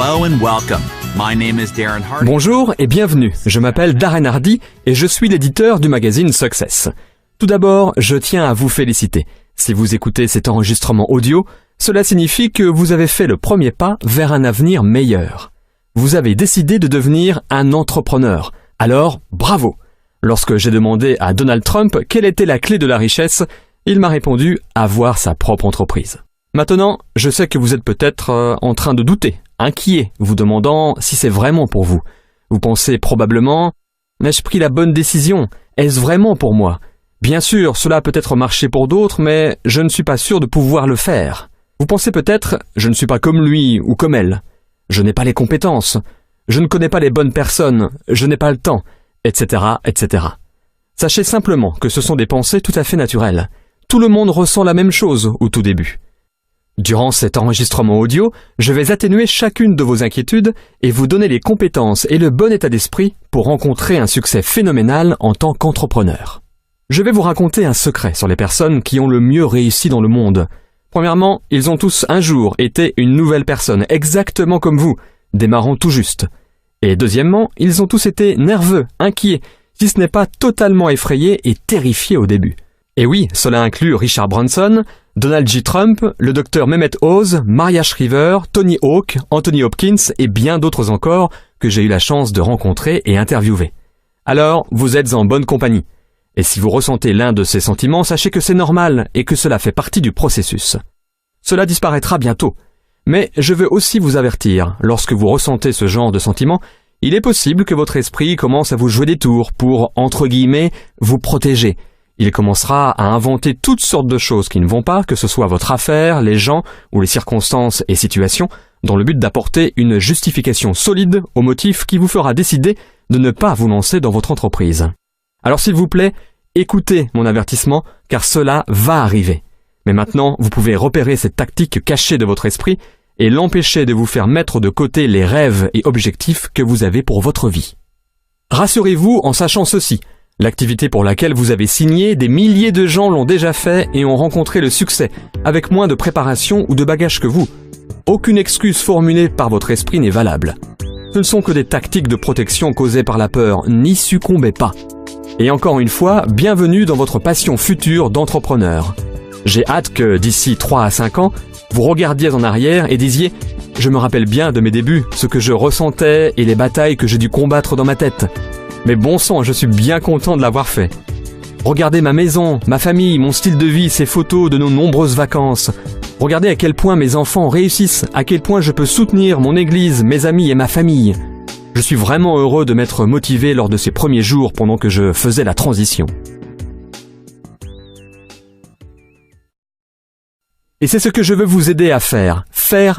Hello and welcome. My name is Darren Hardy. Bonjour et bienvenue, je m'appelle Darren Hardy et je suis l'éditeur du magazine Success. Tout d'abord, je tiens à vous féliciter. Si vous écoutez cet enregistrement audio, cela signifie que vous avez fait le premier pas vers un avenir meilleur. Vous avez décidé de devenir un entrepreneur. Alors, bravo! Lorsque j'ai demandé à Donald Trump quelle était la clé de la richesse, il m'a répondu avoir sa propre entreprise. Maintenant, je sais que vous êtes peut-être en train de douter, inquiet, vous demandant si c'est vraiment pour vous. Vous pensez probablement « N'ai-je pris la bonne décision? Est-ce vraiment pour moi ?» Bien sûr, cela a peut-être marché pour d'autres, mais je ne suis pas sûr de pouvoir le faire. Vous pensez peut-être « Je ne suis pas comme lui ou comme elle. Je n'ai pas les compétences. Je ne connais pas les bonnes personnes. Je n'ai pas le temps. » etc., etc. Sachez simplement que ce sont des pensées tout à fait naturelles. Tout le monde ressent la même chose au tout début. Durant cet enregistrement audio, je vais atténuer chacune de vos inquiétudes et vous donner les compétences et le bon état d'esprit pour rencontrer un succès phénoménal en tant qu'entrepreneur. Je vais vous raconter un secret sur les personnes qui ont le mieux réussi dans le monde. Premièrement, ils ont tous un jour été une nouvelle personne, exactement comme vous, démarrant tout juste. Et deuxièmement, ils ont tous été nerveux, inquiets, si ce n'est pas totalement effrayés et terrifiés au début. Et oui, cela inclut Richard Branson, Donald J. Trump, le docteur Mehmet Oz, Maria Shriver, Tony Hawk, Anthony Hopkins et bien d'autres encore que j'ai eu la chance de rencontrer et interviewer. Alors, vous êtes en bonne compagnie. Et si vous ressentez l'un de ces sentiments, sachez que c'est normal et que cela fait partie du processus. Cela disparaîtra bientôt. Mais je veux aussi vous avertir, lorsque vous ressentez ce genre de sentiment, il est possible que votre esprit commence à vous jouer des tours pour, entre guillemets, vous protéger. Il commencera à inventer toutes sortes de choses qui ne vont pas, que ce soit votre affaire, les gens ou les circonstances et situations, dans le but d'apporter une justification solide au motif qui vous fera décider de ne pas vous lancer dans votre entreprise. Alors s'il vous plaît, écoutez mon avertissement, car cela va arriver. Mais maintenant, vous pouvez repérer cette tactique cachée de votre esprit et l'empêcher de vous faire mettre de côté les rêves et objectifs que vous avez pour votre vie. Rassurez-vous en sachant ceci, l'activité pour laquelle vous avez signé, des milliers de gens l'ont déjà fait et ont rencontré le succès, avec moins de préparation ou de bagages que vous. Aucune excuse formulée par votre esprit n'est valable. Ce ne sont que des tactiques de protection causées par la peur, n'y succombez pas. Et encore une fois, bienvenue dans votre passion future d'entrepreneur. J'ai hâte que, d'ici 3 à 5 ans, vous regardiez en arrière et disiez « Je me rappelle bien de mes débuts, ce que je ressentais et les batailles que j'ai dû combattre dans ma tête. Mais bon sang, je suis bien content de l'avoir fait. Regardez ma maison, ma famille, mon style de vie, ces photos de nos nombreuses vacances. Regardez à quel point mes enfants réussissent, à quel point je peux soutenir mon église, mes amis et ma famille. Je suis vraiment heureux de m'être motivé lors de ces premiers jours pendant que je faisais la transition. » Et c'est ce que je veux vous aider à faire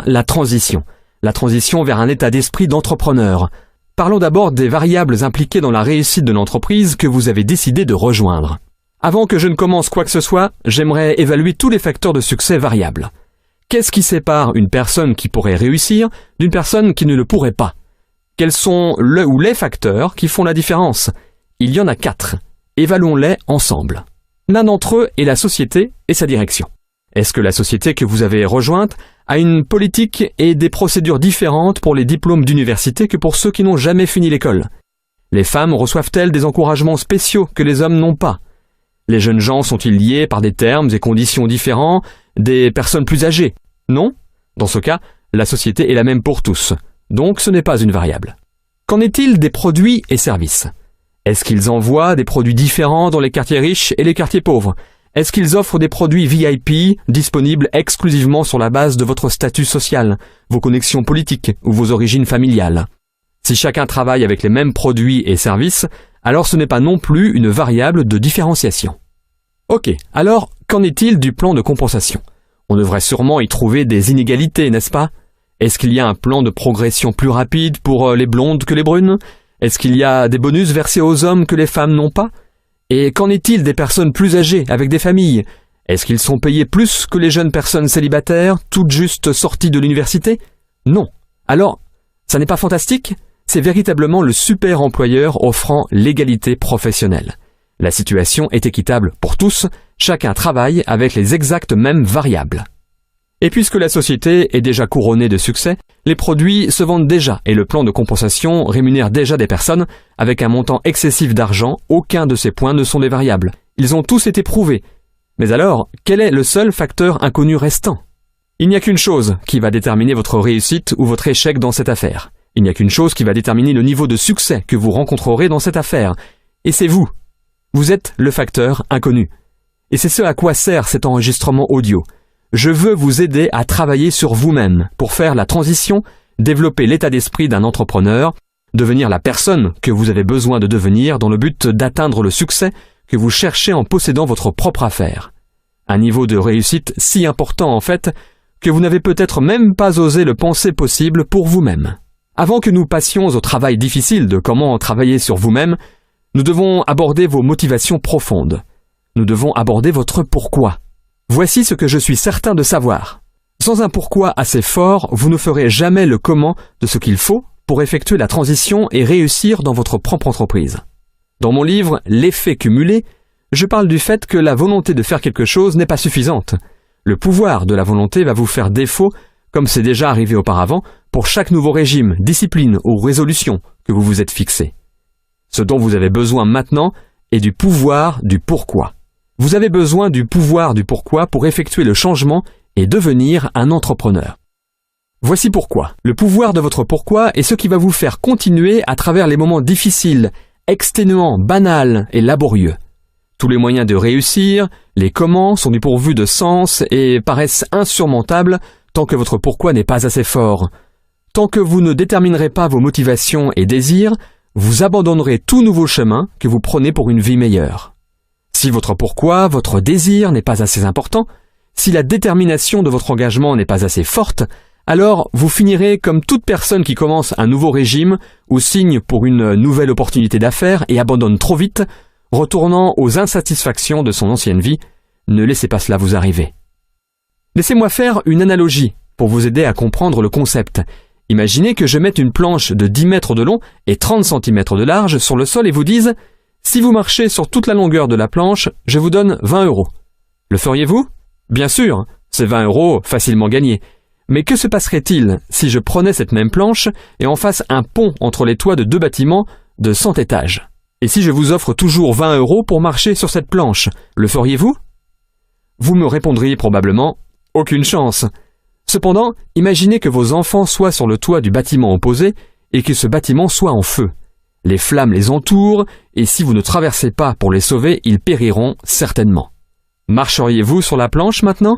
la transition. La transition vers un état d'esprit d'entrepreneur. Parlons d'abord des variables impliquées dans la réussite de l'entreprise que vous avez décidé de rejoindre. Avant que je ne commence quoi que ce soit, j'aimerais évaluer tous les facteurs de succès variables. Qu'est-ce qui sépare une personne qui pourrait réussir d'une personne qui ne le pourrait pas? Quels sont le ou les facteurs qui font la différence? Il y en a 4. Évaluons-les ensemble. L'un d'entre eux est la société et sa direction. Est-ce que la société que vous avez rejointe a une politique et des procédures différentes pour les diplômes d'université que pour ceux qui n'ont jamais fini l'école? Les femmes reçoivent-elles des encouragements spéciaux que les hommes n'ont pas? Les jeunes gens sont-ils liés par des termes et conditions différents des personnes plus âgées? Non? Dans ce cas, la société est la même pour tous. Donc ce n'est pas une variable. Qu'en est-il des produits et services? Est-ce qu'ils envoient des produits différents dans les quartiers riches et les quartiers pauvres? Est-ce qu'ils offrent des produits VIP disponibles exclusivement sur la base de votre statut social, vos connexions politiques ou vos origines familiales? Si chacun travaille avec les mêmes produits et services, alors ce n'est pas non plus une variable de différenciation. Ok, alors qu'en est-il du plan de compensation? On devrait sûrement y trouver des inégalités, n'est-ce pas? Est-ce qu'il y a un plan de progression plus rapide pour les blondes que les brunes? Est-ce qu'il y a des bonus versés aux hommes que les femmes n'ont pas? Et qu'en est-il des personnes plus âgées, avec des familles? Est-ce qu'ils sont payés plus que les jeunes personnes célibataires, toutes juste sorties de l'université? Non. Alors, ça n'est pas fantastique? C'est véritablement le super employeur offrant l'égalité professionnelle. La situation est équitable pour tous, chacun travaille avec les exactes mêmes variables. Et puisque la société est déjà couronnée de succès, les produits se vendent déjà et le plan de compensation rémunère déjà des personnes avec un montant excessif d'argent. Aucun de ces points ne sont des variables. Ils ont tous été prouvés. Mais alors, quel est le seul facteur inconnu restant? Il n'y a qu'une chose qui va déterminer votre réussite ou votre échec dans cette affaire. Il n'y a qu'une chose qui va déterminer le niveau de succès que vous rencontrerez dans cette affaire. Et c'est vous. Vous êtes le facteur inconnu. Et c'est ce à quoi sert cet enregistrement audio. Je veux vous aider à travailler sur vous-même pour faire la transition, développer l'état d'esprit d'un entrepreneur, devenir la personne que vous avez besoin de devenir dans le but d'atteindre le succès que vous cherchez en possédant votre propre affaire. Un niveau de réussite si important en fait que vous n'avez peut-être même pas osé le penser possible pour vous-même. Avant que nous passions au travail difficile de comment travailler sur vous-même, nous devons aborder vos motivations profondes. Nous devons aborder votre pourquoi. Voici ce que je suis certain de savoir. Sans un pourquoi assez fort, vous ne ferez jamais le comment de ce qu'il faut pour effectuer la transition et réussir dans votre propre entreprise. Dans mon livre « L'effet cumulé », je parle du fait que la volonté de faire quelque chose n'est pas suffisante. Le pouvoir de la volonté va vous faire défaut, comme c'est déjà arrivé auparavant, pour chaque nouveau régime, discipline ou résolution que vous vous êtes fixé. Ce dont vous avez besoin maintenant est du pouvoir du pourquoi. Vous avez besoin du pouvoir du pourquoi pour effectuer le changement et devenir un entrepreneur. Voici pourquoi. Le pouvoir de votre pourquoi est ce qui va vous faire continuer à travers les moments difficiles, exténuants, banals et laborieux. Tous les moyens de réussir, les comment sont dépourvus de sens et paraissent insurmontables tant que votre pourquoi n'est pas assez fort. Tant que vous ne déterminerez pas vos motivations et désirs, vous abandonnerez tout nouveau chemin que vous prenez pour une vie meilleure. Si votre pourquoi, votre désir n'est pas assez important, si la détermination de votre engagement n'est pas assez forte, alors vous finirez comme toute personne qui commence un nouveau régime ou signe pour une nouvelle opportunité d'affaires et abandonne trop vite, retournant aux insatisfactions de son ancienne vie. Ne laissez pas cela vous arriver. Laissez-moi faire une analogie pour vous aider à comprendre le concept. Imaginez que je mette une planche de 10 mètres de long et 30 cm de large sur le sol et vous dise « Si vous marchez sur toute la longueur de la planche, je vous donne 20 €. Le feriez-vous? Bien sûr, c'est 20 € facilement gagnés. Mais que se passerait-il si je prenais cette même planche et en fasse un pont entre les toits de 2 bâtiments de 100 étages? Et si je vous offre toujours 20 € pour marcher sur cette planche, le feriez-vous? Vous me répondriez probablement « Aucune chance ». Cependant, imaginez que vos enfants soient sur le toit du bâtiment opposé et que ce bâtiment soit en feu. Les flammes les entourent et si vous ne traversez pas pour les sauver, ils périront certainement. Marcheriez-vous sur la planche maintenant?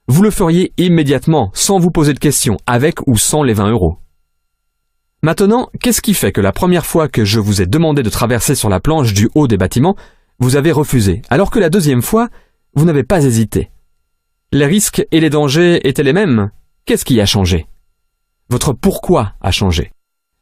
Vous le feriez immédiatement, sans vous poser de questions, avec ou sans les 20 €. Maintenant, qu'est-ce qui fait que la première fois que je vous ai demandé de traverser sur la planche du haut des bâtiments, vous avez refusé, alors que la deuxième fois, vous n'avez pas hésité? Les risques et les dangers étaient les mêmes. Qu'est-ce qui a changé? Votre pourquoi a changé.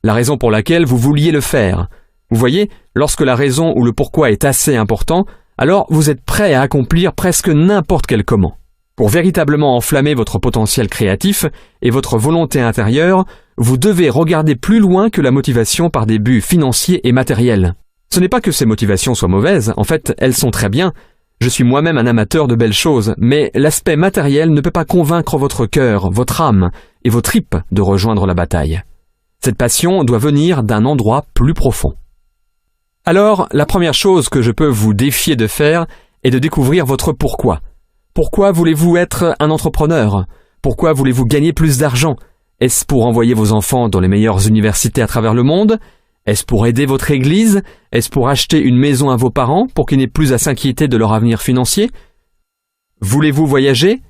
La raison pour laquelle vous vouliez le faire. Vous voyez, lorsque la raison ou le pourquoi est assez important, alors vous êtes prêt à accomplir presque n'importe quel comment. Pour véritablement enflammer votre potentiel créatif et votre volonté intérieure, vous devez regarder plus loin que la motivation par des buts financiers et matériels. Ce n'est pas que ces motivations soient mauvaises, en fait, elles sont très bien. Je suis moi-même un amateur de belles choses, mais l'aspect matériel ne peut pas convaincre votre cœur, votre âme et vos tripes de rejoindre la bataille. Cette passion doit venir d'un endroit plus profond. Alors, la première chose que je peux vous défier de faire est de découvrir votre pourquoi. Pourquoi voulez-vous être un entrepreneur? Pourquoi voulez-vous gagner plus d'argent? Est-ce pour envoyer vos enfants dans les meilleures universités à travers le monde? Est-ce pour aider votre église? Est-ce pour acheter une maison à vos parents pour qu'ils n'aient plus à s'inquiéter de leur avenir financier? Voulez-vous voyager?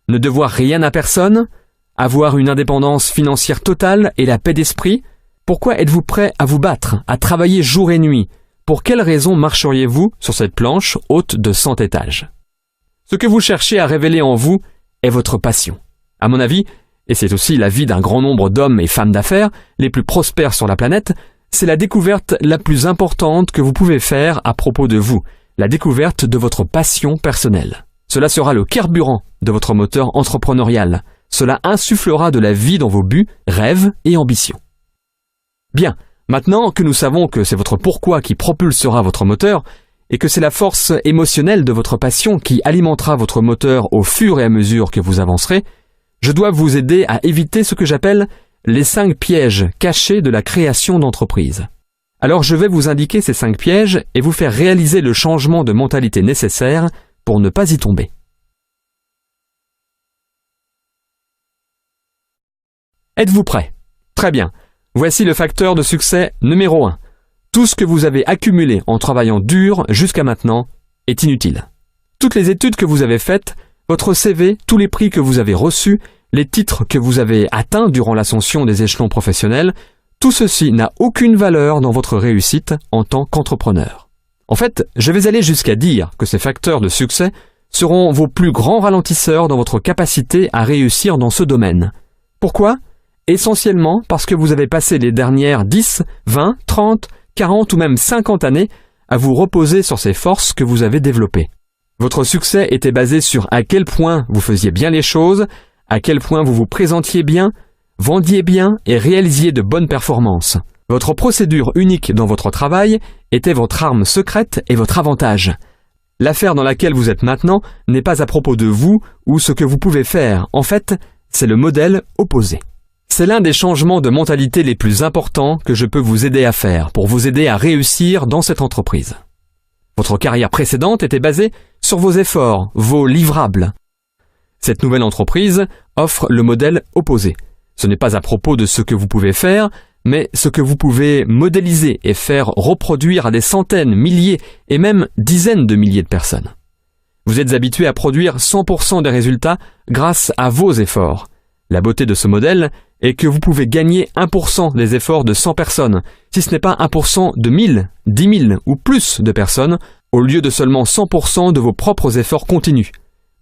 Ne devoir rien à personne? Avoir une indépendance financière totale et la paix d'esprit? Pourquoi êtes-vous prêt à vous battre, à travailler jour et nuit? Pour quelles raisons marcheriez-vous sur cette planche haute de 100 étages? Ce que vous cherchez à révéler en vous est votre passion. À mon avis, et c'est aussi l'avis d'un grand nombre d'hommes et femmes d'affaires, les plus prospères sur la planète, c'est la découverte la plus importante que vous pouvez faire à propos de vous, la découverte de votre passion personnelle. Cela sera le carburant de votre moteur entrepreneurial. Cela insufflera de la vie dans vos buts, rêves et ambitions. Bien, maintenant que nous savons que c'est votre pourquoi qui propulsera votre moteur, et que c'est la force émotionnelle de votre passion qui alimentera votre moteur au fur et à mesure que vous avancerez, Je dois vous aider à éviter ce que j'appelle les 5 pièges cachés de la création d'entreprise. Alors je vais vous indiquer ces 5 pièges et vous faire réaliser le changement de mentalité nécessaire pour ne pas y tomber. Êtes-vous prêt? Très bien. Voici le facteur de succès numéro 1. Tout ce que vous avez accumulé en travaillant dur jusqu'à maintenant est inutile. Toutes les études que vous avez faites, votre CV, tous les prix que vous avez reçus, les titres que vous avez atteints durant l'ascension des échelons professionnels, tout ceci n'a aucune valeur dans votre réussite en tant qu'entrepreneur. En fait, je vais aller jusqu'à dire que ces facteurs de succès seront vos plus grands ralentisseurs dans votre capacité à réussir dans ce domaine. Pourquoi? Essentiellement parce que vous avez passé les dernières 10, 20, 30, 40 ou même 50 années à vous reposer sur ces forces que vous avez développées. Votre succès était basé sur à quel point vous faisiez bien les choses, à quel point vous vous présentiez bien, vendiez bien et réalisiez de bonnes performances. Votre procédure unique dans votre travail était votre arme secrète et votre avantage. L'affaire dans laquelle vous êtes maintenant n'est pas à propos de vous ou ce que vous pouvez faire. En fait, c'est le modèle opposé. C'est l'un des changements de mentalité les plus importants que je peux vous aider à faire pour vous aider à réussir dans cette entreprise. Votre carrière précédente était basée sur vos efforts, vos livrables. Cette nouvelle entreprise offre le modèle opposé. Ce n'est pas à propos de ce que vous pouvez faire, mais ce que vous pouvez modéliser et faire reproduire à des centaines, milliers et même dizaines de milliers de personnes. Vous êtes habitué à produire 100% des résultats grâce à vos efforts. La beauté de ce modèle est que vous pouvez gagner 1% des efforts de 100 personnes, si ce n'est pas 1% de 1000, 10 000 ou plus de personnes, au lieu de seulement 100% de vos propres efforts continus.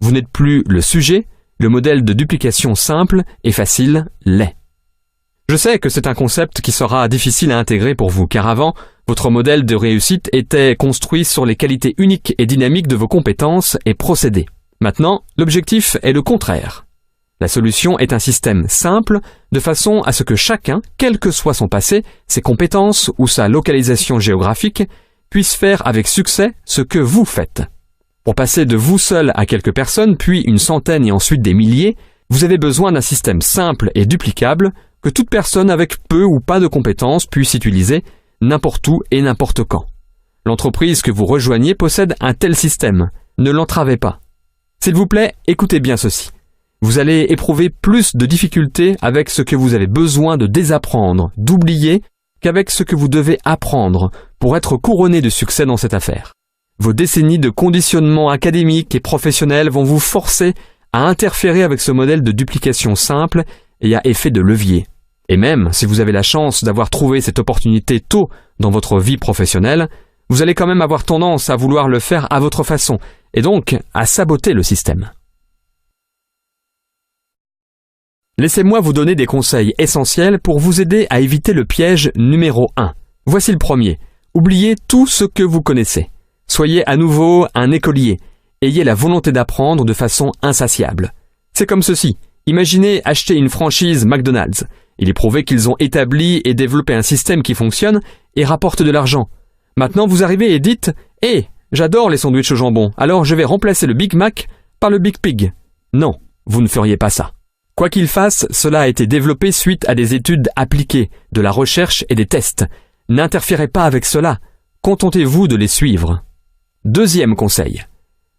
Vous n'êtes plus le sujet, le modèle de duplication simple et facile l'est. Je sais que c'est un concept qui sera difficile à intégrer pour vous, car avant, votre modèle de réussite était construit sur les qualités uniques et dynamiques de vos compétences et procédés. Maintenant, l'objectif est le contraire. La solution est un système simple, de façon à ce que chacun, quel que soit son passé, ses compétences ou sa localisation géographique, puisse faire avec succès ce que vous faites. Pour passer de vous seul à quelques personnes, puis une centaine et ensuite des milliers, vous avez besoin d'un système simple et duplicable que toute personne avec peu ou pas de compétences puisse utiliser n'importe où et n'importe quand. L'entreprise que vous rejoignez possède un tel système. Ne l'entravez pas. S'il vous plaît, écoutez bien ceci. Vous allez éprouver plus de difficultés avec ce que vous avez besoin de désapprendre, d'oublier, qu'avec ce que vous devez apprendre pour être couronné de succès dans cette affaire. Vos décennies de conditionnement académique et professionnel vont vous forcer à interférer avec ce modèle de duplication simple et à effet de levier. Et même si vous avez la chance d'avoir trouvé cette opportunité tôt dans votre vie professionnelle, vous allez quand même avoir tendance à vouloir le faire à votre façon et donc à saboter le système. Laissez-moi vous donner des conseils essentiels pour vous aider à éviter le piège numéro 1. Voici le premier. Oubliez tout ce que vous connaissez. Soyez à nouveau un écolier. Ayez la volonté d'apprendre de façon insatiable. C'est comme ceci. Imaginez acheter une franchise McDonald's. Il est prouvé qu'ils ont établi et développé un système qui fonctionne et rapporte de l'argent. Maintenant, vous arrivez et dites « Hé, j'adore les sandwichs au jambon, alors je vais remplacer le Big Mac par le Big Pig. » Non, vous ne feriez pas ça. Quoi qu'il fasse, cela a été développé suite à des études appliquées, de la recherche et des tests. N'interférez pas avec cela. Contentez-vous de les suivre. Deuxième conseil.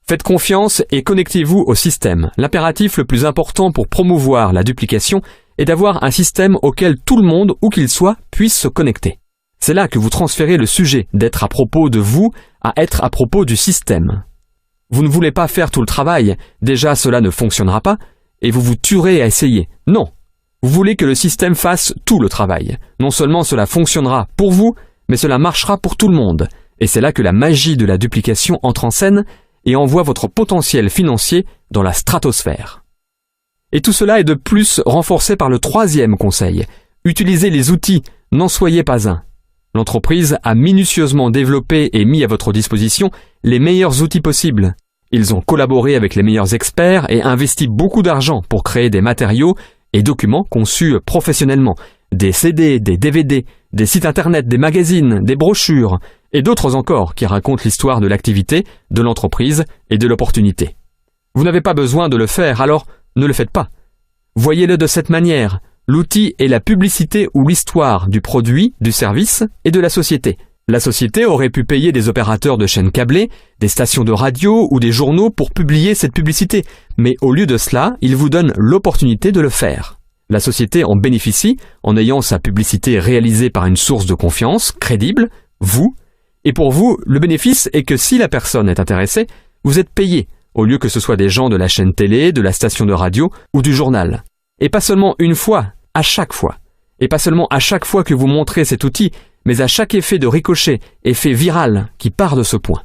Faites confiance et connectez-vous au système. L'impératif le plus important pour promouvoir la duplication est d'avoir un système auquel tout le monde, où qu'il soit, puisse se connecter. C'est là que vous transférez le sujet d'être à propos de vous à être à propos du système. Vous ne voulez pas faire tout le travail, déjà cela ne fonctionnera pas, et vous vous tuerez à essayer. Non. Vous voulez que le système fasse tout le travail. Non seulement cela fonctionnera pour vous, mais cela marchera pour tout le monde. Et c'est là que la magie de la duplication entre en scène et envoie votre potentiel financier dans la stratosphère. Et tout cela est de plus renforcé par le troisième conseil. Utilisez les outils, n'en soyez pas un. L'entreprise a minutieusement développé et mis à votre disposition les meilleurs outils possibles. Ils ont collaboré avec les meilleurs experts et investi beaucoup d'argent pour créer des matériaux et documents conçus professionnellement. Des CD, des DVD, des sites internet, des magazines, des brochures et d'autres encore qui racontent l'histoire de l'activité, de l'entreprise et de l'opportunité. Vous n'avez pas besoin de le faire, alors ne le faites pas. Voyez-le de cette manière. L'outil est la publicité ou l'histoire du produit, du service et de la société. La société aurait pu payer des opérateurs de chaînes câblées, des stations de radio ou des journaux pour publier cette publicité, mais au lieu de cela, il vous donne l'opportunité de le faire. La société en bénéficie en ayant sa publicité réalisée par une source de confiance, crédible, vous, et pour vous, le bénéfice est que si la personne est intéressée, vous êtes payé, au lieu que ce soit des gens de la chaîne télé, de la station de radio ou du journal. Et pas seulement une fois, à chaque fois. Et pas seulement à chaque fois que vous montrez cet outil, mais à chaque effet de ricochet, effet viral qui part de ce point.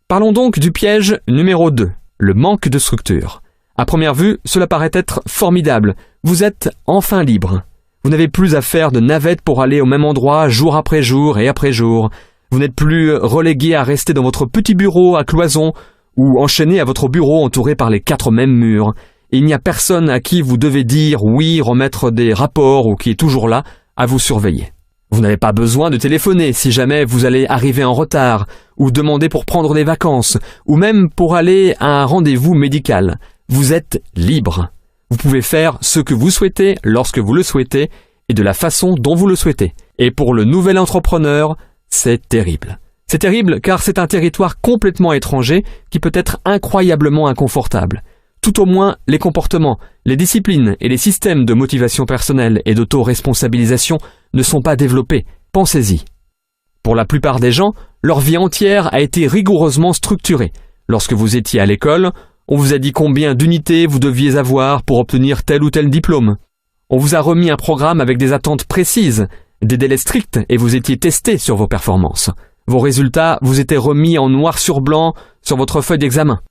Parlons donc du piège numéro 2, le manque de structure. À première vue, cela paraît être formidable. Vous êtes enfin libre. Vous n'avez plus à faire de navette pour aller au même endroit jour après jour et après jour. Vous n'êtes plus relégué à rester dans votre petit bureau à cloison ou enchaîné à votre bureau entouré par les 4 mêmes murs. Et il n'y a personne à qui vous devez dire oui, remettre des rapports ou qui est toujours là à vous surveiller. Vous n'avez pas besoin de téléphoner si jamais vous allez arriver en retard ou demander pour prendre des vacances ou même pour aller à un rendez-vous médical. Vous êtes libre. Vous pouvez faire ce que vous souhaitez lorsque vous le souhaitez et de la façon dont vous le souhaitez. Et pour le nouvel entrepreneur, c'est terrible. C'est terrible car c'est un territoire complètement étranger qui peut être incroyablement inconfortable. Tout au moins, les comportements, les disciplines et les systèmes de motivation personnelle et d'auto-responsabilisation ne sont pas développés. Pensez-y. Pour la plupart des gens, leur vie entière a été rigoureusement structurée. Lorsque vous étiez à l'école, on vous a dit combien d'unités vous deviez avoir pour obtenir tel ou tel diplôme. On vous a remis un programme avec des attentes précises, des délais stricts et vous étiez testé sur vos performances. Vos résultats vous étaient remis en noir sur blanc sur votre feuille d'examen.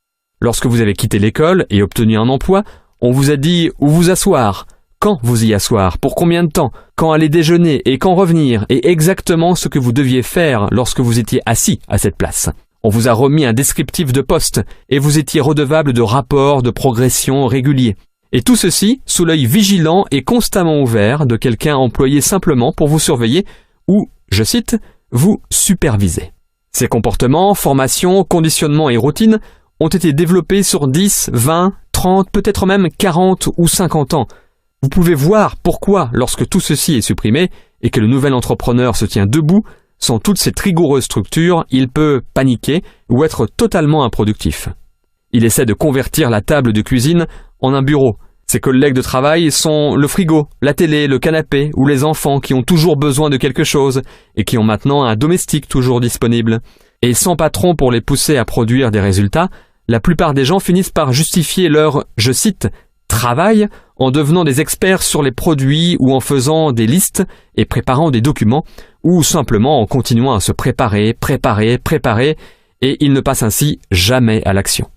Lorsque vous avez quitté l'école et obtenu un emploi, on vous a dit où vous asseoir, quand vous y asseoir, pour combien de temps, quand aller déjeuner et quand revenir, et exactement ce que vous deviez faire lorsque vous étiez assis à cette place. On vous a remis un descriptif de poste et vous étiez redevable de rapports de progression réguliers. Et tout ceci sous l'œil vigilant et constamment ouvert de quelqu'un employé simplement pour vous surveiller ou, je cite, vous superviser. Ces comportements, formations, conditionnements et routines ont été développés sur 10, 20, 30, peut-être même 40 ou 50 ans. Vous pouvez voir pourquoi, lorsque tout ceci est supprimé et que le nouvel entrepreneur se tient debout, sans toute cette rigoureuse structure, il peut paniquer ou être totalement improductif. Il essaie de convertir la table de cuisine en un bureau. Ses collègues de travail sont le frigo, la télé, le canapé ou les enfants qui ont toujours besoin de quelque chose et qui ont maintenant un domestique toujours disponible. Et sans patron pour les pousser à produire des résultats, la plupart des gens finissent par justifier leur, je cite, travail en devenant des experts sur les produits ou en faisant des listes et préparant des documents ou simplement en continuant à se préparer et ils ne passent ainsi jamais à l'action.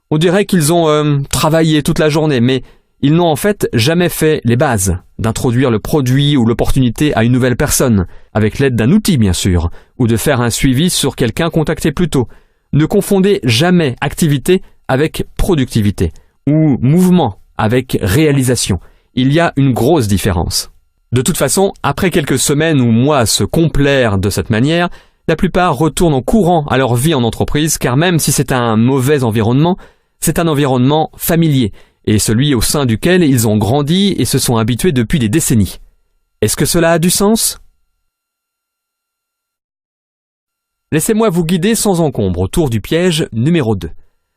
On dirait qu'ils ont travaillé toute la journée mais ils n'ont en fait jamais fait les bases d'introduire le produit ou l'opportunité à une nouvelle personne, avec l'aide d'un outil bien sûr, ou de faire un suivi sur quelqu'un contacté plus tôt. Ne confondez jamais activité avec productivité, ou mouvement avec réalisation. Il y a une grosse différence. De toute façon, après quelques semaines ou mois à se complaire de cette manière, la plupart retournent en courant à leur vie en entreprise, car même si c'est un mauvais environnement, c'est un environnement familier, et celui au sein duquel ils ont grandi et se sont habitués depuis des décennies. Est-ce que cela a du sens ? Laissez-moi vous guider sans encombre autour du piège numéro 2.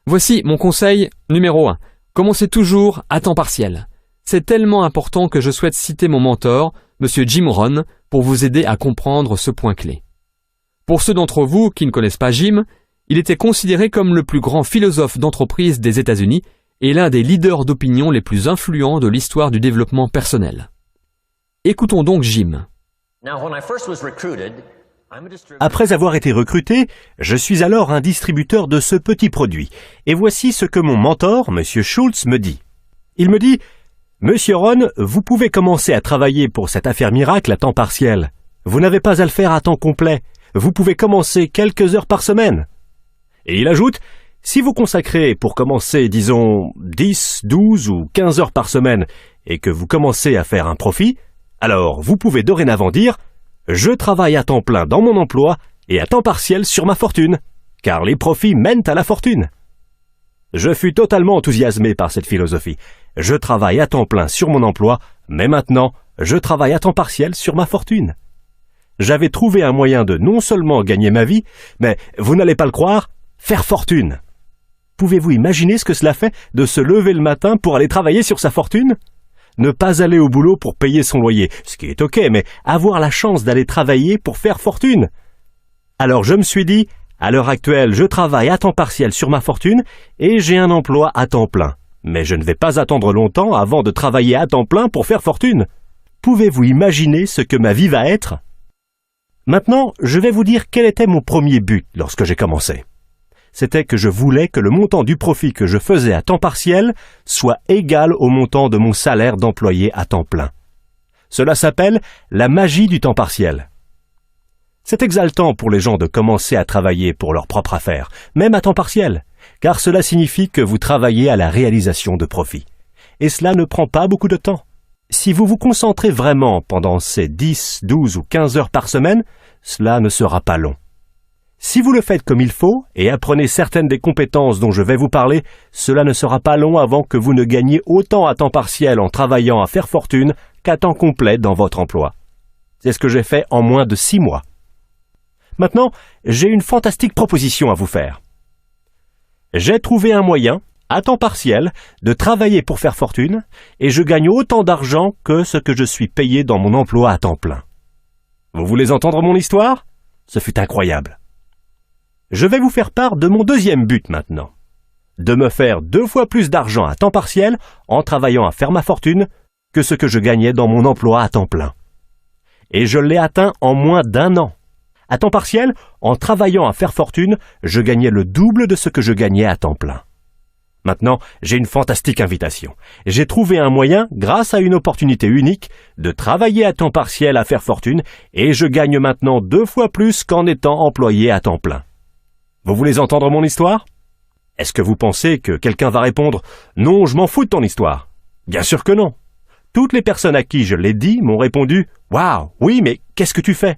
Voici mon conseil numéro 1. Commencez toujours à temps partiel. C'est tellement important que je souhaite citer mon mentor, M. Jim Rohn, pour vous aider à comprendre ce point clé. Pour ceux d'entre vous qui ne connaissent pas Jim, il était considéré comme le plus grand philosophe d'entreprise des États-Unis et l'un des leaders d'opinion les plus influents de l'histoire du développement personnel. Écoutons donc Jim. Après avoir été recruté, je suis alors un distributeur de ce petit produit. Et voici ce que mon mentor, M. Schultz, me dit. Il me dit « Monsieur Rohn, vous pouvez commencer à travailler pour cette affaire miracle à temps partiel. Vous n'avez pas à le faire à temps complet. Vous pouvez commencer quelques heures par semaine. » Et il ajoute « Si vous consacrez pour commencer, disons, 10, 12 ou 15 heures par semaine et que vous commencez à faire un profit, alors vous pouvez dorénavant dire « Je travaille à temps plein dans mon emploi et à temps partiel sur ma fortune, car les profits mènent à la fortune. » Je fus totalement enthousiasmé par cette philosophie. Je travaille à temps plein sur mon emploi, mais maintenant, je travaille à temps partiel sur ma fortune. J'avais trouvé un moyen de non seulement gagner ma vie, mais, vous n'allez pas le croire, faire fortune. Pouvez-vous imaginer ce que cela fait de se lever le matin pour aller travailler sur sa fortune ? Ne pas aller au boulot pour payer son loyer, ce qui est ok, mais avoir la chance d'aller travailler pour faire fortune. Alors je me suis dit, à l'heure actuelle, je travaille à temps partiel sur ma fortune et j'ai un emploi à temps plein. Mais je ne vais pas attendre longtemps avant de travailler à temps plein pour faire fortune. Pouvez-vous imaginer ce que ma vie va être ? Maintenant, je vais vous dire quel était mon premier but lorsque j'ai commencé. C'était que je voulais que le montant du profit que je faisais à temps partiel soit égal au montant de mon salaire d'employé à temps plein. Cela s'appelle la magie du temps partiel. C'est exaltant pour les gens de commencer à travailler pour leur propre affaire, même à temps partiel, car cela signifie que vous travaillez à la réalisation de profits. Et cela ne prend pas beaucoup de temps. Si vous vous concentrez vraiment pendant ces 10, 12 ou 15 heures par semaine, cela ne sera pas long. Si vous le faites comme il faut et apprenez certaines des compétences dont je vais vous parler, cela ne sera pas long avant que vous ne gagniez autant à temps partiel en travaillant à faire fortune qu'à temps complet dans votre emploi. C'est ce que j'ai fait en moins de 6 mois. Maintenant, j'ai une fantastique proposition à vous faire. J'ai trouvé un moyen, à temps partiel, de travailler pour faire fortune et je gagne autant d'argent que ce que je suis payé dans mon emploi à temps plein. Vous voulez entendre mon histoire ? Ce fut incroyable. Je vais vous faire part de mon deuxième but maintenant. De me faire 2 fois plus d'argent à temps partiel en travaillant à faire ma fortune que ce que je gagnais dans mon emploi à temps plein. Et je l'ai atteint en moins d'1 an. À temps partiel, en travaillant à faire fortune, je gagnais le double de ce que je gagnais à temps plein. Maintenant, j'ai une fantastique invitation. J'ai trouvé un moyen, grâce à une opportunité unique, de travailler à temps partiel à faire fortune et je gagne maintenant 2 fois plus qu'en étant employé à temps plein. Vous voulez entendre mon histoire ? Est-ce que vous pensez que quelqu'un va répondre « Non, je m'en fous de ton histoire ». Bien sûr que non. Toutes les personnes à qui je l'ai dit m'ont répondu « Waouh, oui, mais qu'est-ce que tu fais ?»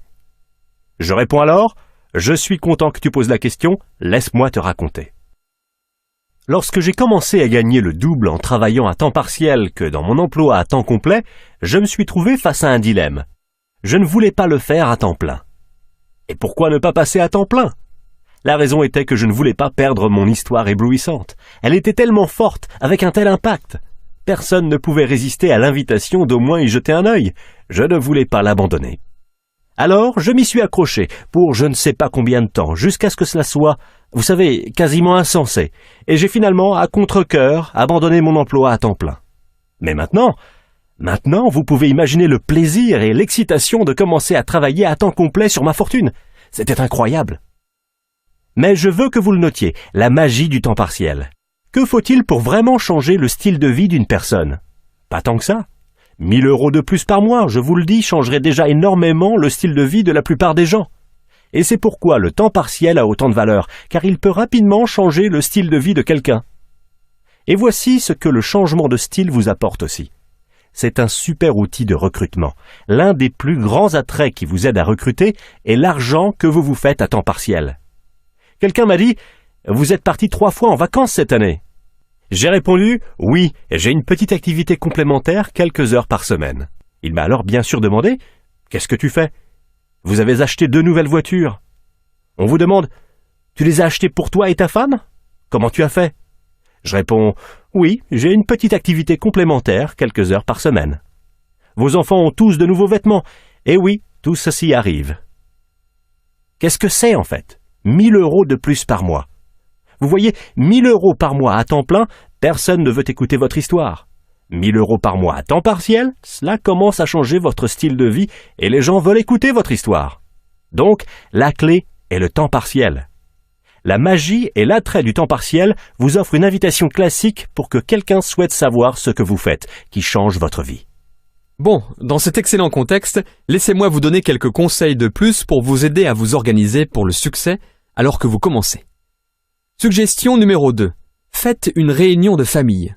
Je réponds alors « Je suis content que tu poses la question, laisse-moi te raconter ». Lorsque j'ai commencé à gagner le double en travaillant à temps partiel que dans mon emploi à temps complet, je me suis trouvé face à un dilemme. Je ne voulais pas le faire à temps plein. Et pourquoi ne pas passer à temps plein ? La raison était que je ne voulais pas perdre mon histoire éblouissante. Elle était tellement forte, avec un tel impact. Personne ne pouvait résister à l'invitation d'au moins y jeter un œil. Je ne voulais pas l'abandonner. Alors, je m'y suis accroché pour je ne sais pas combien de temps, jusqu'à ce que cela soit, vous savez, quasiment insensé. Et j'ai finalement, à contre-cœur, abandonné mon emploi à temps plein. Mais maintenant, vous pouvez imaginer le plaisir et l'excitation de commencer à travailler à temps complet sur ma fortune. C'était incroyable. Mais je veux que vous le notiez, la magie du temps partiel. Que faut-il pour vraiment changer le style de vie d'une personne ? Pas tant que ça. 1 000 € de plus par mois, je vous le dis, changerait déjà énormément le style de vie de la plupart des gens. Et c'est pourquoi le temps partiel a autant de valeur, car il peut rapidement changer le style de vie de quelqu'un. Et voici ce que le changement de style vous apporte aussi. C'est un super outil de recrutement. L'un des plus grands attraits qui vous aide à recruter est l'argent que vous vous faites à temps partiel. Quelqu'un m'a dit « Vous êtes parti 3 fois en vacances cette année ?» J'ai répondu « Oui, j'ai une petite activité complémentaire quelques heures par semaine. » Il m'a alors bien sûr demandé « Qu'est-ce que tu fais ? Vous avez acheté 2 nouvelles voitures. » On vous demande « Tu les as achetées pour toi et ta femme ? Comment tu as fait ?» Je réponds « Oui, j'ai une petite activité complémentaire quelques heures par semaine. » Vos enfants ont tous de nouveaux vêtements. Et oui, tout ceci arrive. Qu'est-ce que c'est en fait ? 1 000 € de plus par mois. Vous voyez, 1 000 € par mois à temps plein, personne ne veut écouter votre histoire. 1 000 € par mois à temps partiel, cela commence à changer votre style de vie et les gens veulent écouter votre histoire. Donc, la clé est le temps partiel. La magie et l'attrait du temps partiel vous offrent une invitation classique pour que quelqu'un souhaite savoir ce que vous faites, qui change votre vie. Bon, dans cet excellent contexte, laissez-moi vous donner quelques conseils de plus pour vous aider à vous organiser pour le succès alors que vous commencez. Suggestion numéro 2. Faites une réunion de famille.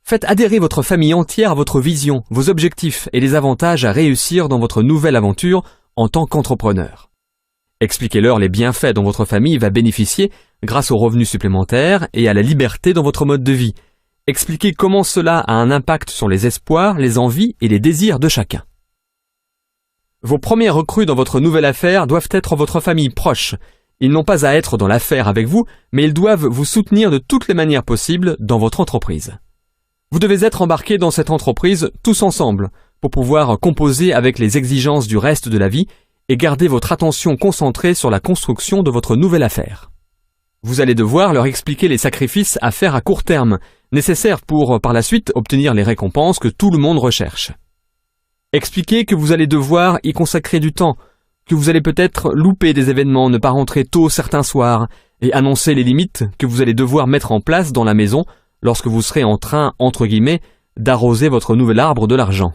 Faites adhérer votre famille entière à votre vision, vos objectifs et les avantages à réussir dans votre nouvelle aventure en tant qu'entrepreneur. Expliquez-leur les bienfaits dont votre famille va bénéficier grâce aux revenus supplémentaires et à la liberté dans votre mode de vie. Expliquez comment cela a un impact sur les espoirs, les envies et les désirs de chacun. Vos premiers recrues dans votre nouvelle affaire doivent être votre famille proche. Ils n'ont pas à être dans l'affaire avec vous, mais ils doivent vous soutenir de toutes les manières possibles dans votre entreprise. Vous devez être embarqués dans cette entreprise tous ensemble pour pouvoir composer avec les exigences du reste de la vie et garder votre attention concentrée sur la construction de votre nouvelle affaire. Vous allez devoir leur expliquer les sacrifices à faire à court terme, nécessaires pour, par la suite, obtenir les récompenses que tout le monde recherche. Expliquez que vous allez devoir y consacrer du temps, que vous allez peut-être louper des événements, ne pas rentrer tôt certains soirs, et annoncer les limites que vous allez devoir mettre en place dans la maison lorsque vous serez en train, entre guillemets, d'arroser votre nouvel arbre de l'argent.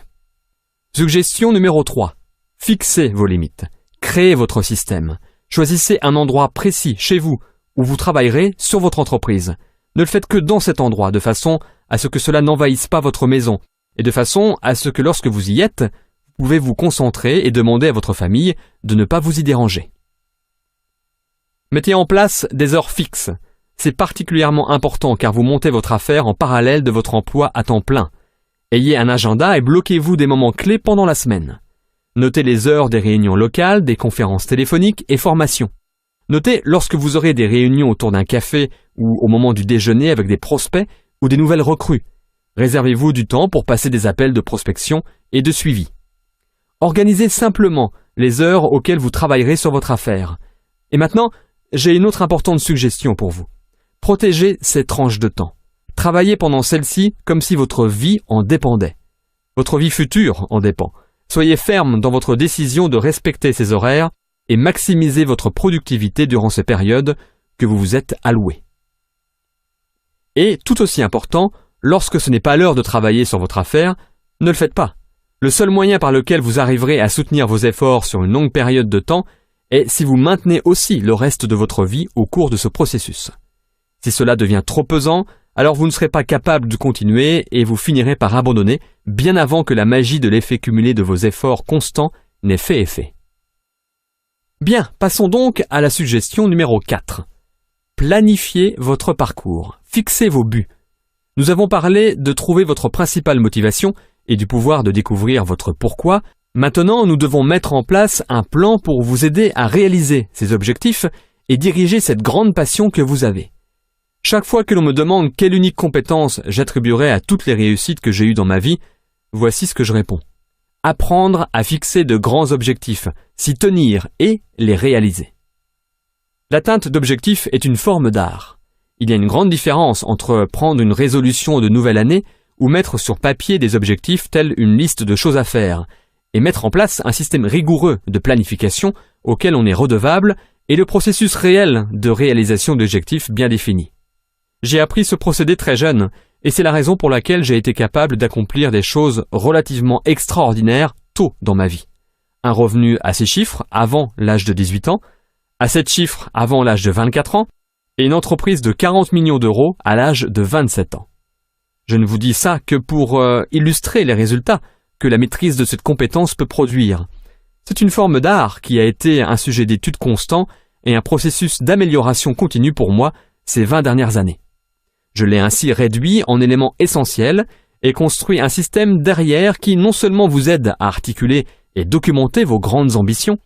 Suggestion numéro 3. Fixez vos limites. Créez votre système. Choisissez un endroit précis chez vous où vous travaillerez sur votre entreprise. Ne le faites que dans cet endroit, de façon à ce que cela n'envahisse pas votre maison, et de façon à ce que lorsque vous y êtes, vous pouvez vous concentrer et demander à votre famille de ne pas vous y déranger. Mettez en place des heures fixes. C'est particulièrement important car vous montez votre affaire en parallèle de votre emploi à temps plein. Ayez un agenda et bloquez-vous des moments clés pendant la semaine. Notez les heures des réunions locales, des conférences téléphoniques et formations. Notez lorsque vous aurez des réunions autour d'un café ou au moment du déjeuner avec des prospects ou des nouvelles recrues. Réservez-vous du temps pour passer des appels de prospection et de suivi. Organisez simplement les heures auxquelles vous travaillerez sur votre affaire. Et maintenant, j'ai une autre importante suggestion pour vous. Protégez ces tranches de temps. Travaillez pendant celles-ci comme si votre vie en dépendait. Votre vie future en dépend. Soyez ferme dans votre décision de respecter ces horaires et maximisez votre productivité durant ces périodes que vous vous êtes allouées. Et, tout aussi important, lorsque ce n'est pas l'heure de travailler sur votre affaire, ne le faites pas. Le seul moyen par lequel vous arriverez à soutenir vos efforts sur une longue période de temps est si vous maintenez aussi le reste de votre vie au cours de ce processus. Si cela devient trop pesant, alors vous ne serez pas capable de continuer et vous finirez par abandonner bien avant que la magie de l'effet cumulé de vos efforts constants n'ait fait effet. Bien, passons donc à la suggestion numéro 4. Planifiez votre parcours. Fixez vos buts. Nous avons parlé de trouver votre principale motivation et du pouvoir de découvrir votre pourquoi. Maintenant, nous devons mettre en place un plan pour vous aider à réaliser ces objectifs et diriger cette grande passion que vous avez. Chaque fois que l'on me demande quelle unique compétence j'attribuerai à toutes les réussites que j'ai eues dans ma vie, voici ce que je réponds. Apprendre à fixer de grands objectifs, s'y tenir et les réaliser. L'atteinte d'objectifs est une forme d'art. Il y a une grande différence entre prendre une résolution de nouvelle année ou mettre sur papier des objectifs tels une liste de choses à faire et mettre en place un système rigoureux de planification auquel on est redevable et le processus réel de réalisation d'objectifs bien définis. J'ai appris ce procédé très jeune et c'est la raison pour laquelle j'ai été capable d'accomplir des choses relativement extraordinaires tôt dans ma vie. Un revenu à 6 chiffres avant l'âge de 18 ans, à 7 chiffres avant l'âge de 24 ans et une entreprise de 40 millions d'euros à l'âge de 27 ans. Je ne vous dis ça que pour illustrer les résultats que la maîtrise de cette compétence peut produire. C'est une forme d'art qui a été un sujet d'étude constant et un processus d'amélioration continue pour moi ces 20 dernières années. Je l'ai ainsi réduit en éléments essentiels et construit un système derrière qui non seulement vous aide à articuler et documenter vos grandes ambitions,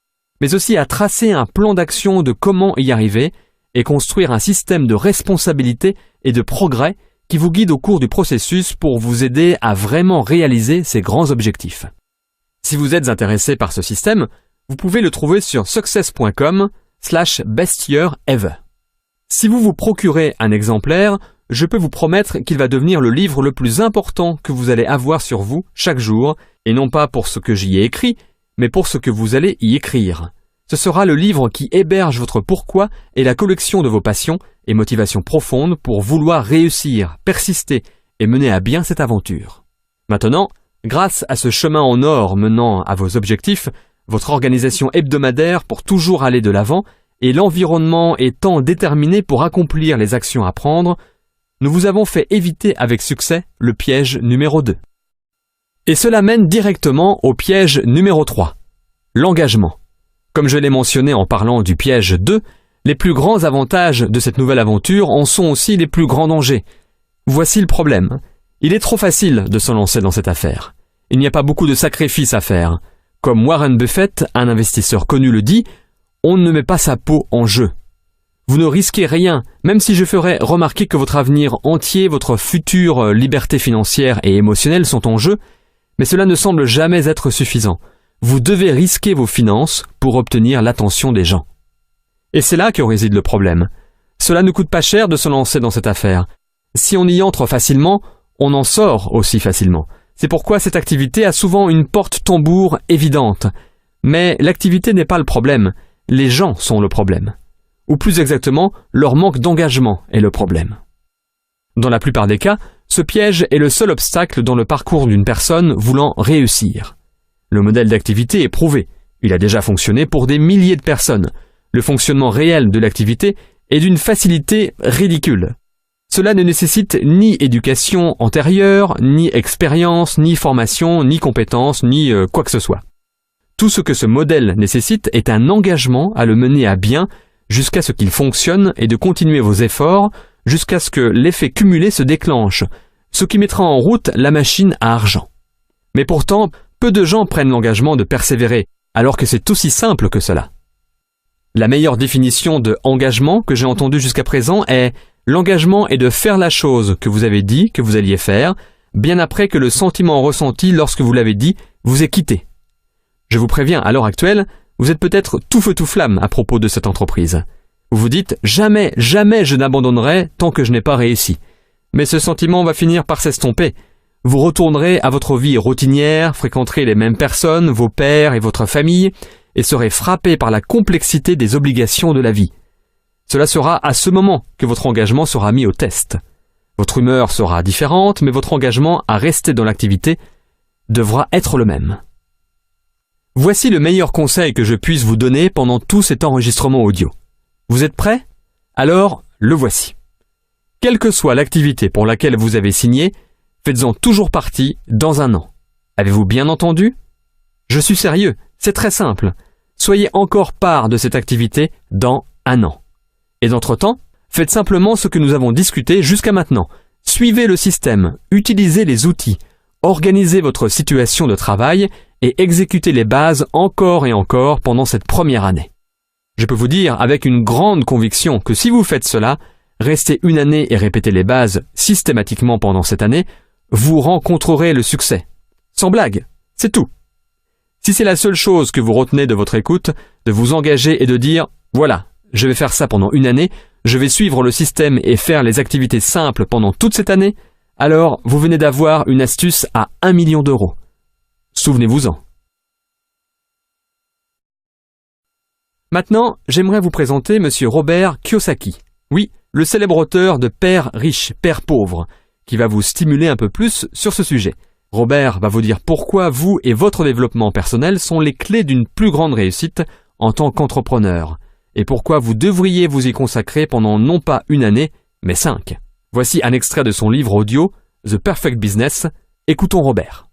mais aussi à tracer un plan d'action de comment y arriver et construire un système de responsabilité et de progrès qui vous guide au cours du processus pour vous aider à vraiment réaliser ces grands objectifs. Si vous êtes intéressé par ce système, vous pouvez le trouver sur success.com/bestyearever. Si vous vous procurez un exemplaire, je peux vous promettre qu'il va devenir le livre le plus important que vous allez avoir sur vous chaque jour, et non pas pour ce que j'y ai écrit, mais pour ce que vous allez y écrire. Ce sera le livre qui héberge votre pourquoi et la collection de vos passions et motivations profondes pour vouloir réussir, persister et mener à bien cette aventure. Maintenant, grâce à ce chemin en or menant à vos objectifs, votre organisation hebdomadaire pour toujours aller de l'avant et l'environnement étant déterminé pour accomplir les actions à prendre, nous vous avons fait éviter avec succès le piège numéro 2. Et cela mène directement au piège numéro 3, l'engagement. Comme je l'ai mentionné en parlant du piège 2, les plus grands avantages de cette nouvelle aventure en sont aussi les plus grands dangers. Voici le problème. Il est trop facile de se lancer dans cette affaire. Il n'y a pas beaucoup de sacrifices à faire. Comme Warren Buffett, un investisseur connu, le dit, on ne met pas sa peau en jeu. Vous ne risquez rien, même si je ferais remarquer que votre avenir entier, votre future liberté financière et émotionnelle sont en jeu, mais cela ne semble jamais être suffisant. Vous devez risquer vos finances pour obtenir l'attention des gens. Et c'est là que réside le problème. Cela ne coûte pas cher de se lancer dans cette affaire. Si on y entre facilement, on en sort aussi facilement. C'est pourquoi cette activité a souvent une porte-tambour évidente. Mais l'activité n'est pas le problème, les gens sont le problème. Ou plus exactement, leur manque d'engagement est le problème. Dans la plupart des cas, ce piège est le seul obstacle dans le parcours d'une personne voulant réussir. Le modèle d'activité est prouvé. Il a déjà fonctionné pour des milliers de personnes. Le fonctionnement réel de l'activité est d'une facilité ridicule. Cela ne nécessite ni éducation antérieure, ni expérience, ni formation, ni compétence, ni quoi que ce soit. Tout ce que ce modèle nécessite est un engagement à le mener à bien jusqu'à ce qu'il fonctionne et de continuer vos efforts jusqu'à ce que l'effet cumulé se déclenche, ce qui mettra en route la machine à argent. Mais pourtant, peu de gens prennent l'engagement de persévérer, alors que c'est aussi simple que cela. La meilleure définition de engagement que j'ai entendue jusqu'à présent est « l'engagement est de faire la chose que vous avez dit que vous alliez faire, bien après que le sentiment ressenti lorsque vous l'avez dit vous ait quitté. » Je vous préviens, à l'heure actuelle, vous êtes peut-être tout feu tout flamme à propos de cette entreprise. Vous vous dites « jamais, jamais je n'abandonnerai tant que je n'ai pas réussi ». Mais ce sentiment va finir par s'estomper. Vous retournerez à votre vie routinière, fréquenterez les mêmes personnes, vos pairs et votre famille, et serez frappé par la complexité des obligations de la vie. Cela sera à ce moment que votre engagement sera mis au test. Votre humeur sera différente, mais votre engagement à rester dans l'activité devra être le même. Voici le meilleur conseil que je puisse vous donner pendant tout cet enregistrement audio. Vous êtes prêts? Alors, le voici. Quelle que soit l'activité pour laquelle vous avez signé, faites-en toujours partie dans un an. Avez-vous bien entendu? Je suis sérieux, c'est très simple. Soyez encore part de cette activité dans un an. Et d'entre-temps, faites simplement ce que nous avons discuté jusqu'à maintenant. Suivez le système, utilisez les outils, organisez votre situation de travail et exécutez les bases encore et encore pendant cette première année. Je peux vous dire avec une grande conviction que si vous faites cela, restez une année et répétez les bases systématiquement pendant cette année, vous rencontrerez le succès. Sans blague, c'est tout. Si c'est la seule chose que vous retenez de votre écoute, de vous engager et de dire « Voilà, je vais faire ça pendant une année, je vais suivre le système et faire les activités simples pendant toute cette année », alors vous venez d'avoir une astuce à 1 million d'euros. Souvenez-vous-en. Maintenant, j'aimerais vous présenter M. Robert Kiyosaki. Oui, le célèbre auteur de Père riche, Père pauvre, qui va vous stimuler un peu plus sur ce sujet. Robert va vous dire pourquoi vous et votre développement personnel sont les clés d'une plus grande réussite en tant qu'entrepreneur, et pourquoi vous devriez vous y consacrer pendant non pas une année, mais 5. Voici un extrait de son livre audio, The Perfect Business. Écoutons Robert.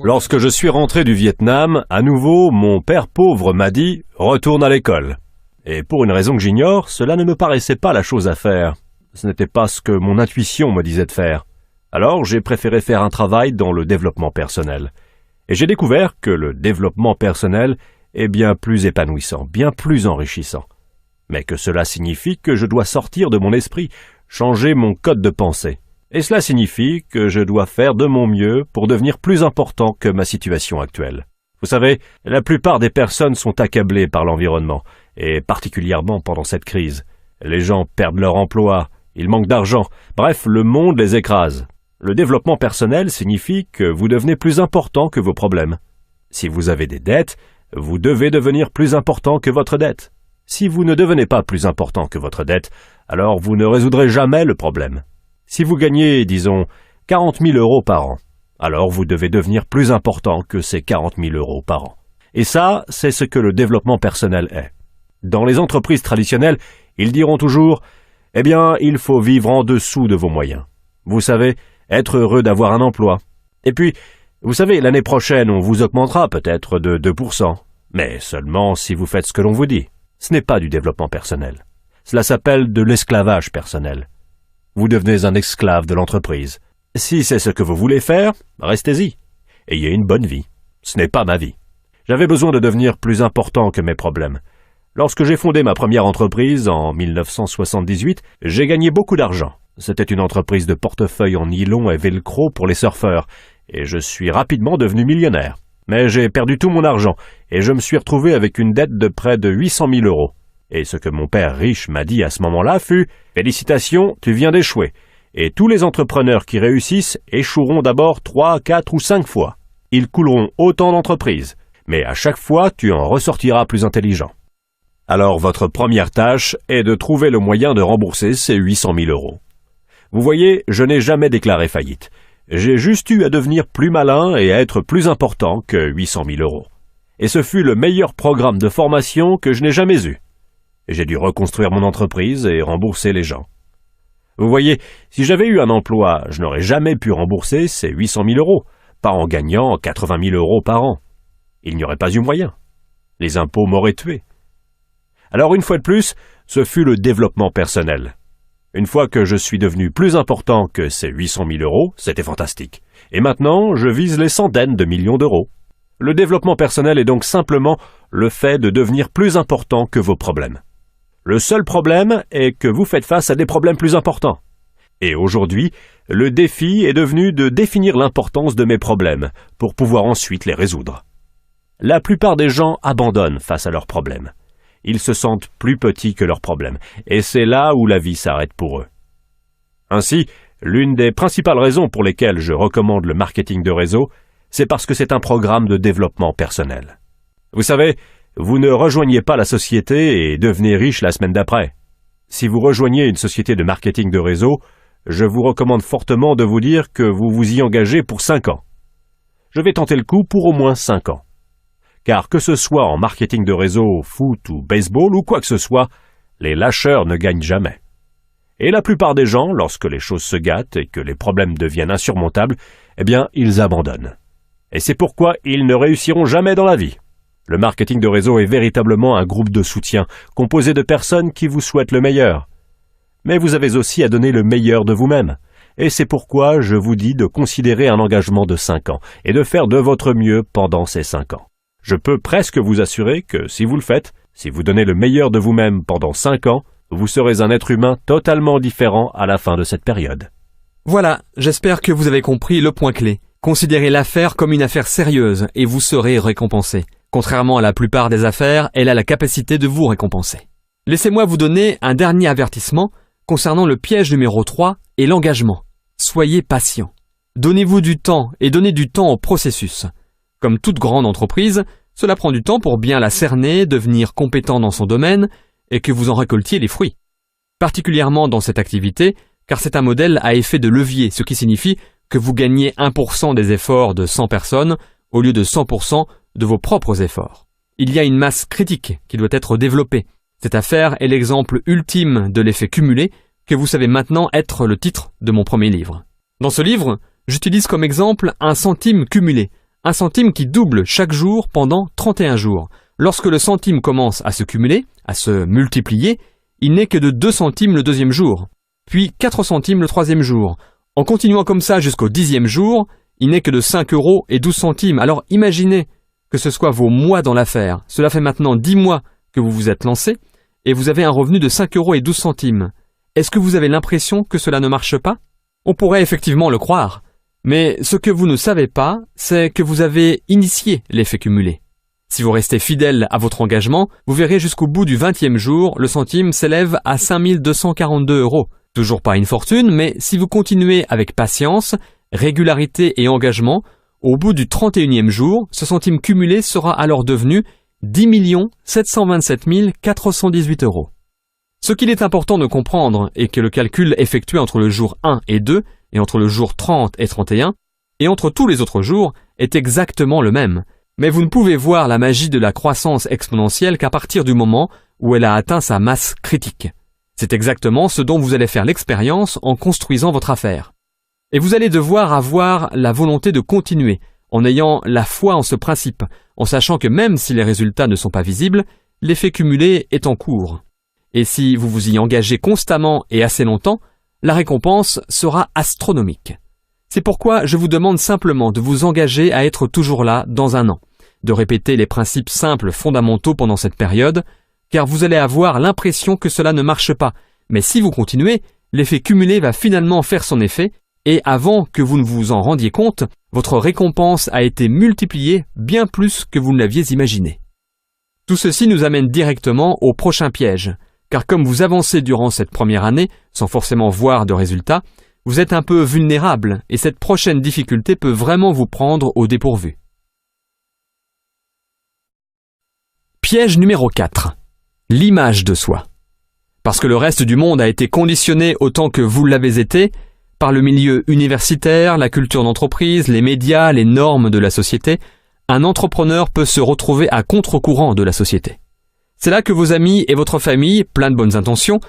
Lorsque je suis rentré du Vietnam, à nouveau, mon père pauvre m'a dit « Retourne à l'école ». Et pour une raison que j'ignore, cela ne me paraissait pas la chose à faire. Ce n'était pas ce que mon intuition me disait de faire. Alors j'ai préféré faire un travail dans le développement personnel. Et j'ai découvert que le développement personnel est bien plus épanouissant, bien plus enrichissant. Mais que cela signifie que je dois sortir de mon esprit, changer mon code de pensée. Et cela signifie que je dois faire de mon mieux pour devenir plus important que ma situation actuelle. Vous savez, la plupart des personnes sont accablées par l'environnement, et particulièrement pendant cette crise. Les gens perdent leur emploi, ils manquent d'argent, bref, le monde les écrase. Le développement personnel signifie que vous devenez plus important que vos problèmes. Si vous avez des dettes, vous devez devenir plus important que votre dette. Si vous ne devenez pas plus important que votre dette, alors vous ne résoudrez jamais le problème. Si vous gagnez, disons, 40 000 euros par an, alors vous devez devenir plus important que ces 40 000 euros par an. Et ça, c'est ce que le développement personnel est. Dans les entreprises traditionnelles, ils diront toujours « Eh bien, il faut vivre en dessous de vos moyens. Vous savez, être heureux d'avoir un emploi. Et puis, Vous savez, l'année prochaine, on vous augmentera peut-être de 2%, mais seulement si vous faites ce que l'on vous dit. Ce n'est pas du développement personnel. Cela s'appelle de l'esclavage personnel. Vous devenez un esclave de l'entreprise. Si c'est ce que vous voulez faire, restez-y. Ayez une bonne vie. Ce n'est pas ma vie. J'avais besoin de devenir plus important que mes problèmes. Lorsque j'ai fondé ma première entreprise en 1978, j'ai gagné beaucoup d'argent. C'était une entreprise de portefeuille en nylon et velcro pour les surfeurs, et je suis rapidement devenu millionnaire. Mais j'ai perdu tout mon argent, et je me suis retrouvé avec une dette de près de 800 000 €. Et ce que mon père riche m'a dit à ce moment-là fut « Félicitations, tu viens d'échouer. Et tous les entrepreneurs qui réussissent échoueront d'abord 3, 4 ou 5 fois. Ils couleront autant d'entreprises, mais à chaque fois, tu en ressortiras plus intelligent. Alors votre première tâche est de trouver le moyen de rembourser ces 800 000 €. Vous voyez, je n'ai jamais déclaré faillite. J'ai juste eu à devenir plus malin et à être plus important que 800 000 €. Et ce fut le meilleur programme de formation que je n'ai jamais eu. J'ai dû reconstruire mon entreprise et rembourser les gens. Vous voyez, si j'avais eu un emploi, je n'aurais jamais pu rembourser ces 800 000 €, pas en gagnant 80 000 € par an. Il n'y aurait pas eu moyen. Les impôts m'auraient tué. Alors une fois de plus, ce fut le développement personnel. Une fois que je suis devenu plus important que ces 800 000 €, c'était fantastique. Et maintenant, je vise les centaines de millions d'euros. Le développement personnel est donc simplement le fait de devenir plus important que vos problèmes. Le seul problème est que vous faites face à des problèmes plus importants. Et aujourd'hui, le défi est devenu de définir l'importance de mes problèmes pour pouvoir ensuite les résoudre. La plupart des gens abandonnent face à leurs problèmes. Ils se sentent plus petits que leurs problèmes, et c'est là où la vie s'arrête pour eux. Ainsi, l'une des principales raisons pour lesquelles je recommande le marketing de réseau, c'est parce que c'est un programme de développement personnel. Vous savez, vous ne rejoignez pas la société et devenez riche la semaine d'après. Si vous rejoignez une société de marketing de réseau, je vous recommande fortement de vous dire que vous vous y engagez pour 5 ans. Je vais tenter le coup pour au moins 5 ans. Car que ce soit en marketing de réseau, foot ou baseball ou quoi que ce soit, les lâcheurs ne gagnent jamais. Et la plupart des gens, lorsque les choses se gâtent et que les problèmes deviennent insurmontables, eh bien, ils abandonnent. Et c'est pourquoi ils ne réussiront jamais dans la vie. Le marketing de réseau est véritablement un groupe de soutien composé de personnes qui vous souhaitent le meilleur. Mais vous avez aussi à donner le meilleur de vous-même. Et c'est pourquoi je vous dis de considérer un engagement de 5 ans et de faire de votre mieux pendant ces 5 ans. Je peux presque vous assurer que si vous le faites, si vous donnez le meilleur de vous-même pendant 5 ans, vous serez un être humain totalement différent à la fin de cette période. Voilà, j'espère que vous avez compris le point clé. Considérez l'affaire comme une affaire sérieuse et vous serez récompensé. Contrairement à la plupart des affaires, elle a la capacité de vous récompenser. Laissez-moi vous donner un dernier avertissement concernant le piège numéro 3 et l'engagement. Soyez patient. Donnez-vous du temps et donnez du temps au processus. Comme toute grande entreprise, cela prend du temps pour bien la cerner, devenir compétent dans son domaine et que vous en récoltiez les fruits. Particulièrement dans cette activité, car c'est un modèle à effet de levier, ce qui signifie que vous gagnez 1% des efforts de 100 personnes au lieu de 100% de vos propres efforts. Il y a une masse critique qui doit être développée. Cette affaire est l'exemple ultime de l'effet cumulé que vous savez maintenant être le titre de mon premier livre. Dans ce livre, j'utilise comme exemple un centime cumulé, un centime qui double chaque jour pendant 31 jours. Lorsque le centime commence à se cumuler, à se multiplier, il n'est que de 2 centimes le deuxième jour, puis 4 centimes le troisième jour. En continuant comme ça jusqu'au 10e jour, il n'est que de 5 € et 12 centimes. Alors imaginez que ce soit vos mois dans l'affaire. Cela fait maintenant 10 mois que vous vous êtes lancé et vous avez un revenu de 5 € et 12 centimes. Est-ce que vous avez l'impression que cela ne marche pas? On pourrait effectivement le croire. Mais ce que vous ne savez pas, c'est que vous avez initié l'effet cumulé. Si vous restez fidèle à votre engagement, vous verrez jusqu'au bout du 20e jour, le centime s'élève à 5 242 €. Toujours pas une fortune, mais si vous continuez avec patience, régularité et engagement, au bout du 31e jour, ce centime cumulé sera alors devenu 10 727 418 €. Ce qu'il est important de comprendre est que le calcul effectué entre le jour 1 et 2, et entre le jour 30 et 31, et entre tous les autres jours, est exactement le même. Mais vous ne pouvez voir la magie de la croissance exponentielle qu'à partir du moment où elle a atteint sa masse critique. C'est exactement ce dont vous allez faire l'expérience en construisant votre affaire. Et vous allez devoir avoir la volonté de continuer, en ayant la foi en ce principe, en sachant que même si les résultats ne sont pas visibles, l'effet cumulé est en cours. Et si vous vous y engagez constamment et assez longtemps, la récompense sera astronomique. C'est pourquoi je vous demande simplement de vous engager à être toujours là dans un an, de répéter les principes simples fondamentaux pendant cette période, car vous allez avoir l'impression que cela ne marche pas. Mais si vous continuez, l'effet cumulé va finalement faire son effet, et avant que vous ne vous en rendiez compte, votre récompense a été multipliée bien plus que vous ne l'aviez imaginé. Tout ceci nous amène directement au prochain piège, car comme vous avancez durant cette première année, sans forcément voir de résultats, vous êtes un peu vulnérable, et cette prochaine difficulté peut vraiment vous prendre au dépourvu. Piège numéro 4. L'image de soi. Parce que le reste du monde a été conditionné autant que vous l'avez été, par le milieu universitaire, la culture d'entreprise, les médias, les normes de la société, un entrepreneur peut se retrouver à contre-courant de la société. C'est là que vos amis et votre famille, plein de bonnes intentions,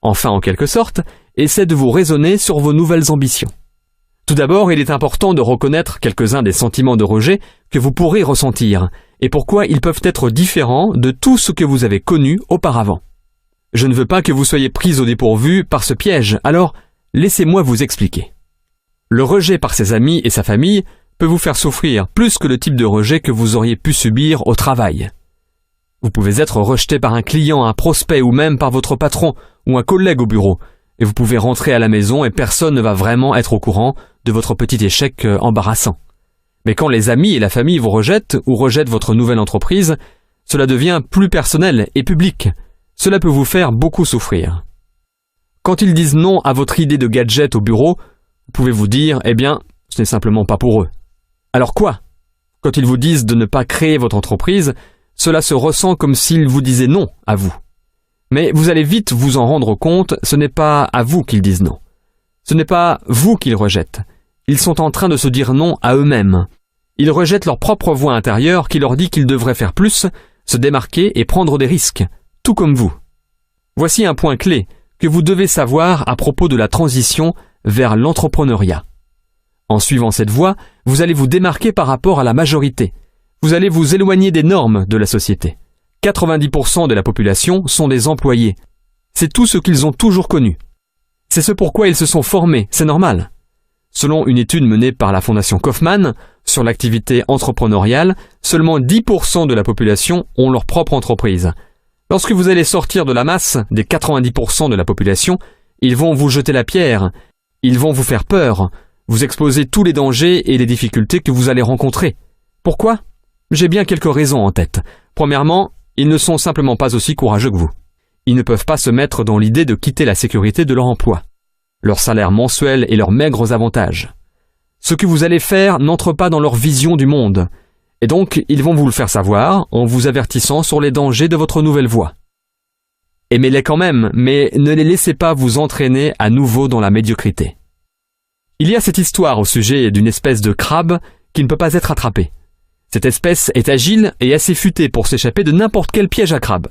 enfin en quelque sorte, essaient de vous raisonner sur vos nouvelles ambitions. Tout d'abord, il est important de reconnaître quelques-uns des sentiments de rejet que vous pourrez ressentir, et pourquoi ils peuvent être différents de tout ce que vous avez connu auparavant. Je ne veux pas que vous soyez pris au dépourvu par ce piège, alors laissez-moi vous expliquer. Le rejet par ses amis et sa famille peut vous faire souffrir plus que le type de rejet que vous auriez pu subir au travail. Vous pouvez être rejeté par un client, un prospect ou même par votre patron ou un collègue au bureau, et vous pouvez rentrer à la maison et personne ne va vraiment être au courant de votre petit échec embarrassant. Mais quand les amis et la famille vous rejettent ou rejettent votre nouvelle entreprise, cela devient plus personnel et public. Cela peut vous faire beaucoup souffrir. Quand ils disent non à votre idée de gadget au bureau, vous pouvez vous dire, eh bien, ce n'est simplement pas pour eux. Alors quoi? Quand ils vous disent de ne pas créer votre entreprise, cela se ressent comme s'ils vous disaient non à vous. Mais vous allez vite vous en rendre compte, ce n'est pas à vous qu'ils disent non. Ce n'est pas vous qu'ils rejettent. Ils sont en train de se dire non à eux-mêmes. Ils rejettent leur propre voix intérieure qui leur dit qu'ils devraient faire plus, se démarquer et prendre des risques, tout comme vous. Voici un point clé que vous devez savoir à propos de la transition vers l'entrepreneuriat. En suivant cette voie, vous allez vous démarquer par rapport à la majorité. Vous allez vous éloigner des normes de la société. 90% de la population sont des employés. C'est tout ce qu'ils ont toujours connu. C'est ce pourquoi ils se sont formés, c'est normal. Selon une étude menée par la Fondation Kauffman sur l'activité entrepreneuriale, seulement 10% de la population ont leur propre entreprise. Lorsque vous allez sortir de la masse des 90% de la population, ils vont vous jeter la pierre, ils vont vous faire peur, vous exposer tous les dangers et les difficultés que vous allez rencontrer. Pourquoi? J'ai bien quelques raisons en tête. Premièrement, ils ne sont simplement pas aussi courageux que vous. Ils ne peuvent pas se mettre dans l'idée de quitter la sécurité de leur emploi, leur salaire mensuel et leurs maigres avantages. Ce que vous allez faire n'entre pas dans leur vision du monde. Et donc, ils vont vous le faire savoir en vous avertissant sur les dangers de votre nouvelle voie. Aimez-les quand même, mais ne les laissez pas vous entraîner à nouveau dans la médiocrité. Il y a cette histoire au sujet d'une espèce de crabe qui ne peut pas être attrapée. Cette espèce est agile et assez futée pour s'échapper de n'importe quel piège à crabe.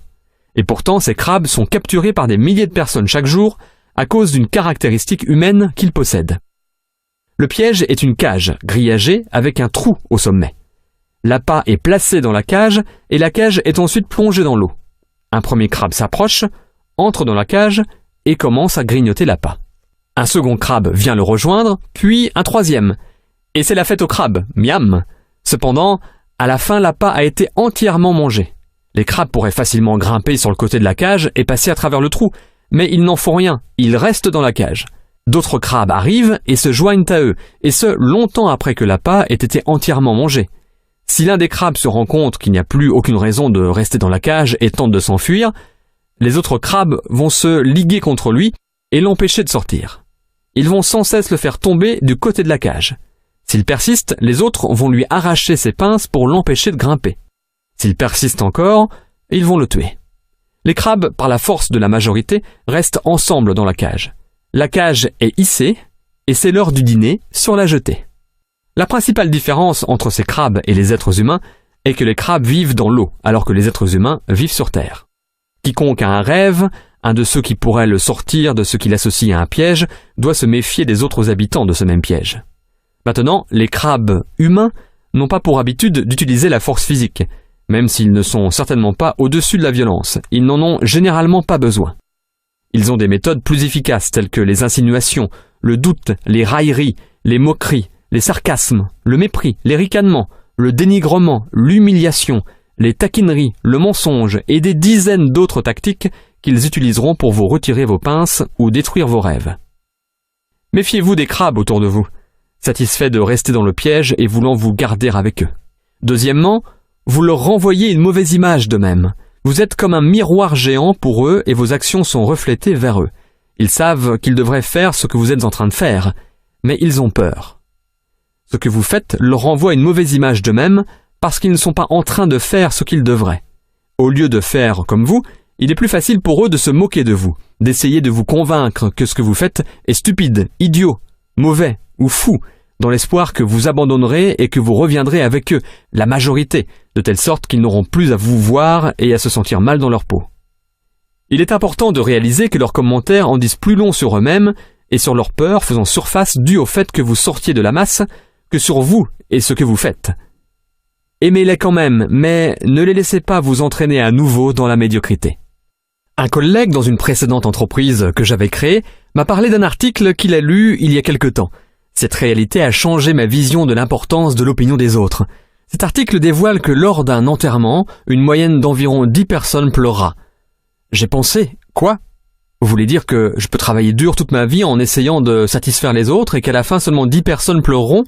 Et pourtant, ces crabes sont capturés par des milliers de personnes chaque jour à cause d'une caractéristique humaine qu'ils possèdent. Le piège est une cage grillagée avec un trou au sommet. L'appât est placé dans la cage et la cage est ensuite plongée dans l'eau. Un premier crabe s'approche, entre dans la cage et commence à grignoter l'appât. Un second crabe vient le rejoindre, puis un troisième. Et c'est la fête au crabe, miam. Cependant, à la fin, l'appât a été entièrement mangé. Les crabes pourraient facilement grimper sur le côté de la cage et passer à travers le trou, mais ils n'en font rien, ils restent dans la cage. D'autres crabes arrivent et se joignent à eux, et ce, longtemps après que l'appât ait été entièrement mangé. Si l'un des crabes se rend compte qu'il n'y a plus aucune raison de rester dans la cage et tente de s'enfuir, les autres crabes vont se liguer contre lui et l'empêcher de sortir. Ils vont sans cesse le faire tomber du côté de la cage. S'il persiste, les autres vont lui arracher ses pinces pour l'empêcher de grimper. S'il persiste encore, ils vont le tuer. Les crabes, par la force de la majorité, restent ensemble dans la cage. La cage est hissée et c'est l'heure du dîner sur la jetée. La principale différence entre ces crabes et les êtres humains est que les crabes vivent dans l'eau alors que les êtres humains vivent sur Terre. Quiconque a un rêve, un de ceux qui pourrait le sortir de ce qu'il associe à un piège, doit se méfier des autres habitants de ce même piège. Maintenant, les crabes humains n'ont pas pour habitude d'utiliser la force physique. Même s'ils ne sont certainement pas au-dessus de la violence, ils n'en ont généralement pas besoin. Ils ont des méthodes plus efficaces telles que les insinuations, le doute, les railleries, les moqueries, les sarcasmes, le mépris, les ricanements, le dénigrement, l'humiliation, les taquineries, le mensonge et des dizaines d'autres tactiques qu'ils utiliseront pour vous retirer vos pinces ou détruire vos rêves. Méfiez-vous des crabes autour de vous, satisfaits de rester dans le piège et voulant vous garder avec eux. Deuxièmement, vous leur renvoyez une mauvaise image d'eux-mêmes. Vous êtes comme un miroir géant pour eux et vos actions sont reflétées vers eux. Ils savent qu'ils devraient faire ce que vous êtes en train de faire, mais ils ont peur. Ce que vous faites leur renvoie une mauvaise image d'eux-mêmes parce qu'ils ne sont pas en train de faire ce qu'ils devraient. Au lieu de faire comme vous, il est plus facile pour eux de se moquer de vous, d'essayer de vous convaincre que ce que vous faites est stupide, idiot, mauvais ou fou, dans l'espoir que vous abandonnerez et que vous reviendrez avec eux, la majorité, de telle sorte qu'ils n'auront plus à vous voir et à se sentir mal dans leur peau. Il est important de réaliser que leurs commentaires en disent plus long sur eux-mêmes et sur leurs peurs faisant surface dues au fait que vous sortiez de la masse que sur vous et ce que vous faites. Aimez-les quand même, mais ne les laissez pas vous entraîner à nouveau dans la médiocrité. Un collègue dans une précédente entreprise que j'avais créée m'a parlé d'un article qu'il a lu il y a quelque temps. Cette réalité a changé ma vision de l'importance de l'opinion des autres. Cet article dévoile que lors d'un enterrement, une moyenne d'environ 10 personnes pleurera. J'ai pensé, quoi ? Vous voulez dire que je peux travailler dur toute ma vie en essayant de satisfaire les autres et qu'à la fin seulement 10 personnes pleureront ?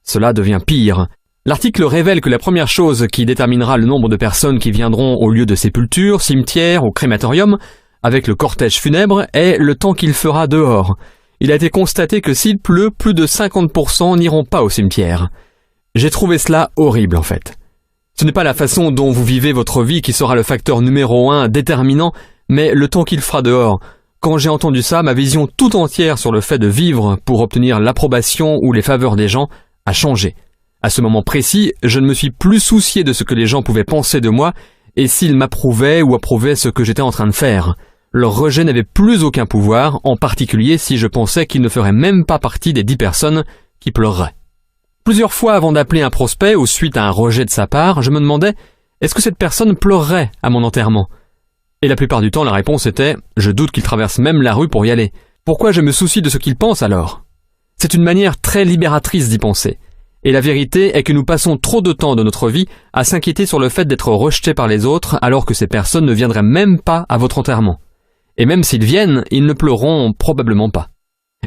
Cela devient pire. L'article révèle que la première chose qui déterminera le nombre de personnes qui viendront au lieu de sépulture, cimetière ou crématorium, avec le cortège funèbre, est le temps qu'il fera dehors. Il a été constaté que s'il pleut, plus de 50% n'iront pas au cimetière. J'ai trouvé cela horrible en fait. Ce n'est pas la façon dont vous vivez votre vie qui sera le facteur numéro 1 déterminant, mais le temps qu'il fera dehors. Quand j'ai entendu ça, ma vision tout entière sur le fait de vivre pour obtenir l'approbation ou les faveurs des gens a changé. À ce moment précis, je ne me suis plus soucié de ce que les gens pouvaient penser de moi et s'ils m'approuvaient ou approuvaient ce que j'étais en train de faire. Leur rejet n'avait plus aucun pouvoir, en particulier si je pensais qu'ils ne feraient même pas partie des 10 personnes qui pleureraient. Plusieurs fois avant d'appeler un prospect ou suite à un rejet de sa part, je me demandais « Est-ce que cette personne pleurerait à mon enterrement ?» Et la plupart du temps, la réponse était « Je doute qu'il traverse même la rue pour y aller. Pourquoi je me soucie de ce qu'il pense alors ?» C'est une manière très libératrice d'y penser. Et la vérité est que nous passons trop de temps de notre vie à s'inquiéter sur le fait d'être rejetés par les autres alors que ces personnes ne viendraient même pas à votre enterrement. Et même s'ils viennent, ils ne pleureront probablement pas.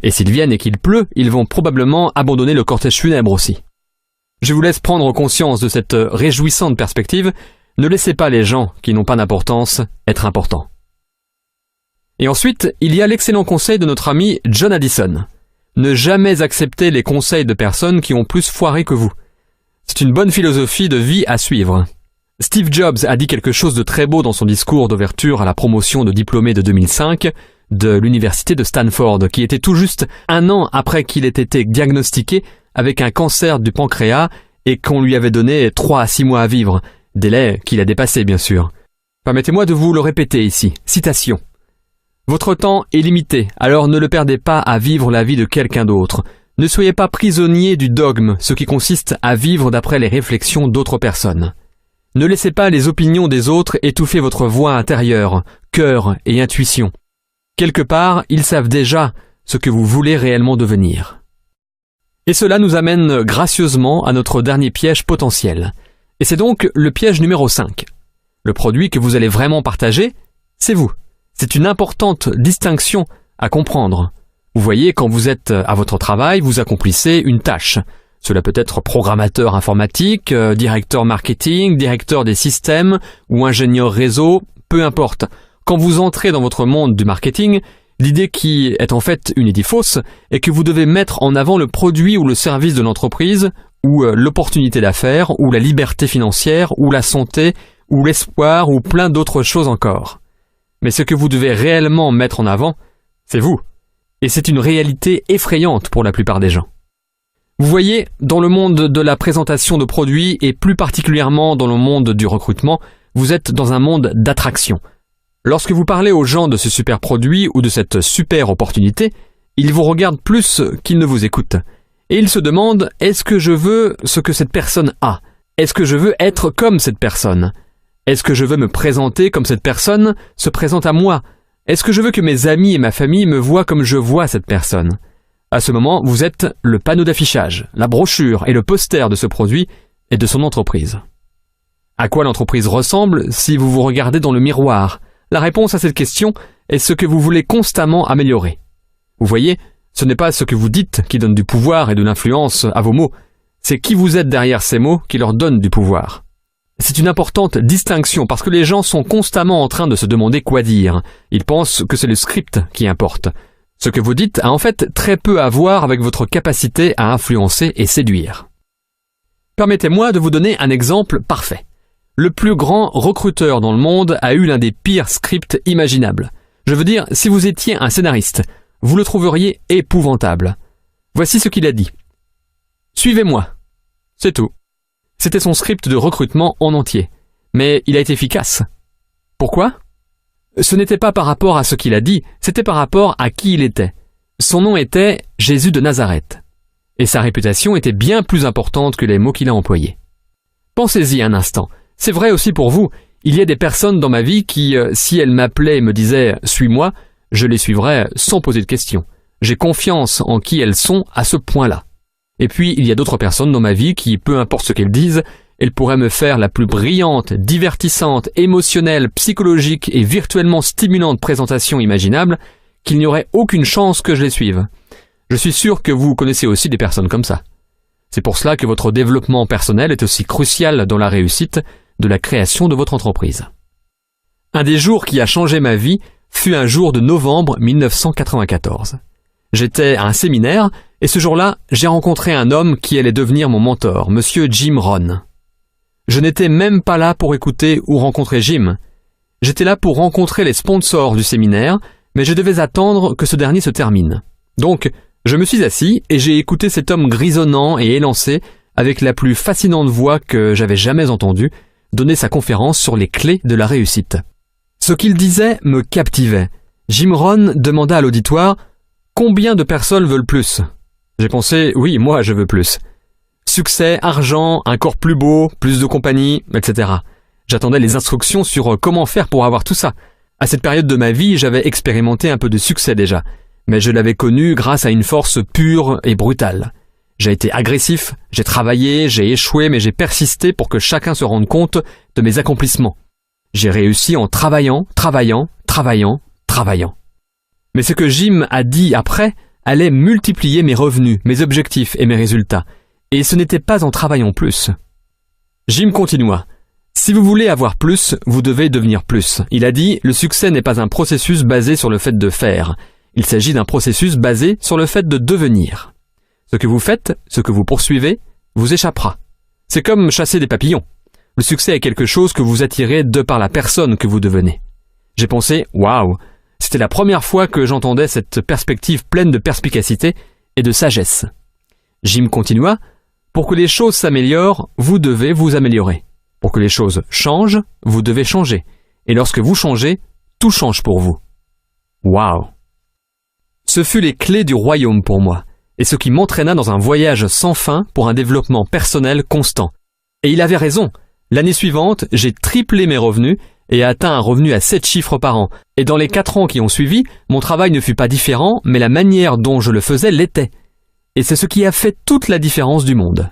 Et s'ils viennent et qu'il pleut, ils vont probablement abandonner le cortège funèbre aussi. Je vous laisse prendre conscience de cette réjouissante perspective. Ne laissez pas les gens qui n'ont pas d'importance être importants. Et ensuite, il y a l'excellent conseil de notre ami John Addison. Ne jamais accepter les conseils de personnes qui ont plus foiré que vous. C'est une bonne philosophie de vie à suivre. Steve Jobs a dit quelque chose de très beau dans son discours d'ouverture à la promotion de diplômés de 2005 de l'université de Stanford, qui était tout juste 1 an après qu'il ait été diagnostiqué avec un cancer du pancréas et qu'on lui avait donné 3 à 6 mois à vivre, délai qu'il a dépassé bien sûr. Permettez-moi de vous le répéter ici. Citation. Votre temps est limité, alors ne le perdez pas à vivre la vie de quelqu'un d'autre. Ne soyez pas prisonnier du dogme, ce qui consiste à vivre d'après les réflexions d'autres personnes. Ne laissez pas les opinions des autres étouffer votre voix intérieure, cœur et intuition. Quelque part, ils savent déjà ce que vous voulez réellement devenir. Et cela nous amène gracieusement à notre dernier piège potentiel. Et c'est donc le piège numéro 5. Le produit que vous allez vraiment partager, c'est vous. C'est une importante distinction à comprendre. Vous voyez, quand vous êtes à votre travail, vous accomplissez une tâche. Cela peut être programmateur informatique, directeur marketing, directeur des systèmes ou ingénieur réseau, peu importe. Quand vous entrez dans votre monde du marketing, l'idée qui est en fait une idée fausse est que vous devez mettre en avant le produit ou le service de l'entreprise, ou l'opportunité d'affaires, ou la liberté financière, ou la santé, ou l'espoir, ou plein d'autres choses encore. Mais ce que vous devez réellement mettre en avant, c'est vous. Et c'est une réalité effrayante pour la plupart des gens. Vous voyez, dans le monde de la présentation de produits, et plus particulièrement dans le monde du recrutement, vous êtes dans un monde d'attraction. Lorsque vous parlez aux gens de ce super produit ou de cette super opportunité, ils vous regardent plus qu'ils ne vous écoutent. Et il se demande, est-ce que je veux ce que cette personne a? Est-ce que je veux être comme cette personne? Est-ce que je veux me présenter comme cette personne se présente à moi? Est-ce que je veux que mes amis et ma famille me voient comme je vois cette personne? À ce moment, vous êtes le panneau d'affichage, la brochure et le poster de ce produit et de son entreprise. À quoi l'entreprise ressemble si vous vous regardez dans le miroir? La réponse à cette question est ce que vous voulez constamment améliorer. Vous voyez, ce n'est pas ce que vous dites qui donne du pouvoir et de l'influence à vos mots, c'est qui vous êtes derrière ces mots qui leur donne du pouvoir. C'est une importante distinction parce que les gens sont constamment en train de se demander quoi dire. Ils pensent que c'est le script qui importe. Ce que vous dites a en fait très peu à voir avec votre capacité à influencer et séduire. Permettez-moi de vous donner un exemple parfait. Le plus grand recruteur dans le monde a eu l'un des pires scripts imaginables. Je veux dire, si vous étiez un scénariste, vous le trouveriez épouvantable. Voici ce qu'il a dit. « Suivez-moi. » C'est tout. C'était son script de recrutement en entier. Mais il a été efficace. Pourquoi? Ce n'était pas par rapport à ce qu'il a dit, c'était par rapport à qui il était. Son nom était Jésus de Nazareth. Et sa réputation était bien plus importante que les mots qu'il a employés. Pensez-y un instant. C'est vrai aussi pour vous. Il y a des personnes dans ma vie qui, si elles m'appelaient et me disaient « suis-moi », je les suivrais sans poser de questions. J'ai confiance en qui elles sont à ce point-là. Et puis, il y a d'autres personnes dans ma vie qui, peu importe ce qu'elles disent, elles pourraient me faire la plus brillante, divertissante, émotionnelle, psychologique et virtuellement stimulante présentation imaginable, qu'il n'y aurait aucune chance que je les suive. Je suis sûr que vous connaissez aussi des personnes comme ça. C'est pour cela que votre développement personnel est aussi crucial dans la réussite de la création de votre entreprise. Un des jours qui a changé ma vie fut un jour de novembre 1994. J'étais à un séminaire et ce jour-là, j'ai rencontré un homme qui allait devenir mon mentor, Monsieur Jim Rohn. Je n'étais même pas là pour écouter ou rencontrer Jim. J'étais là pour rencontrer les sponsors du séminaire, mais je devais attendre que ce dernier se termine. Donc, je me suis assis et j'ai écouté cet homme grisonnant et élancé, avec la plus fascinante voix que j'avais jamais entendue, donner sa conférence sur les clés de la réussite. Ce qu'il disait me captivait. Jim Rohn demanda à l'auditoire « Combien de personnes veulent plus ?» J'ai pensé « Oui, moi je veux plus. » Succès, argent, un corps plus beau, plus de compagnie, etc. J'attendais les instructions sur comment faire pour avoir tout ça. À cette période de ma vie, j'avais expérimenté un peu de succès déjà, mais je l'avais connu grâce à une force pure et brutale. J'ai été agressif, j'ai travaillé, j'ai échoué, mais j'ai persisté pour que chacun se rende compte de mes accomplissements. J'ai réussi en travaillant. Mais ce que Jim a dit après allait multiplier mes revenus, mes objectifs et mes résultats. Et ce n'était pas en travaillant plus. Jim continua. Si vous voulez avoir plus, vous devez devenir plus. Il a dit, le succès n'est pas un processus basé sur le fait de faire. Il s'agit d'un processus basé sur le fait de devenir. Ce que vous faites, ce que vous poursuivez, vous échappera. C'est comme chasser des papillons. Le succès est quelque chose que vous attirez de par la personne que vous devenez. J'ai pensé, waouh, c'était la première fois que j'entendais cette perspective pleine de perspicacité et de sagesse. Jim continua, pour que les choses s'améliorent, vous devez vous améliorer. Pour que les choses changent, vous devez changer. Et lorsque vous changez, tout change pour vous. Waouh! Ce fut les clés du royaume pour moi, et ce qui m'entraîna dans un voyage sans fin pour un développement personnel constant. Et il avait raison. L'année suivante, j'ai triplé mes revenus et atteint un revenu à 7 chiffres par an. Et dans les 4 ans qui ont suivi, mon travail ne fut pas différent, mais la manière dont je le faisais l'était. Et c'est ce qui a fait toute la différence du monde.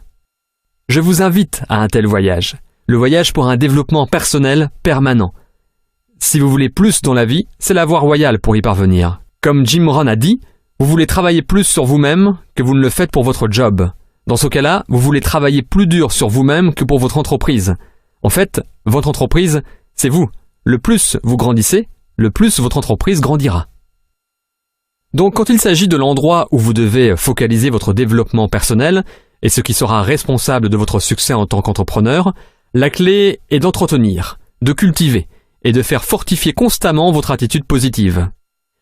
Je vous invite à un tel voyage. Le voyage pour un développement personnel permanent. Si vous voulez plus dans la vie, c'est la voie royale pour y parvenir. Comme Jim Rohn a dit, vous voulez travailler plus sur vous-même que vous ne le faites pour votre job. Dans ce cas-là, vous voulez travailler plus dur sur vous-même que pour votre entreprise. En fait, votre entreprise, c'est vous. Le plus vous grandissez, le plus votre entreprise grandira. Donc quand il s'agit de l'endroit où vous devez focaliser votre développement personnel et ce qui sera responsable de votre succès en tant qu'entrepreneur, la clé est d'entretenir, de cultiver et de faire fortifier constamment votre attitude positive.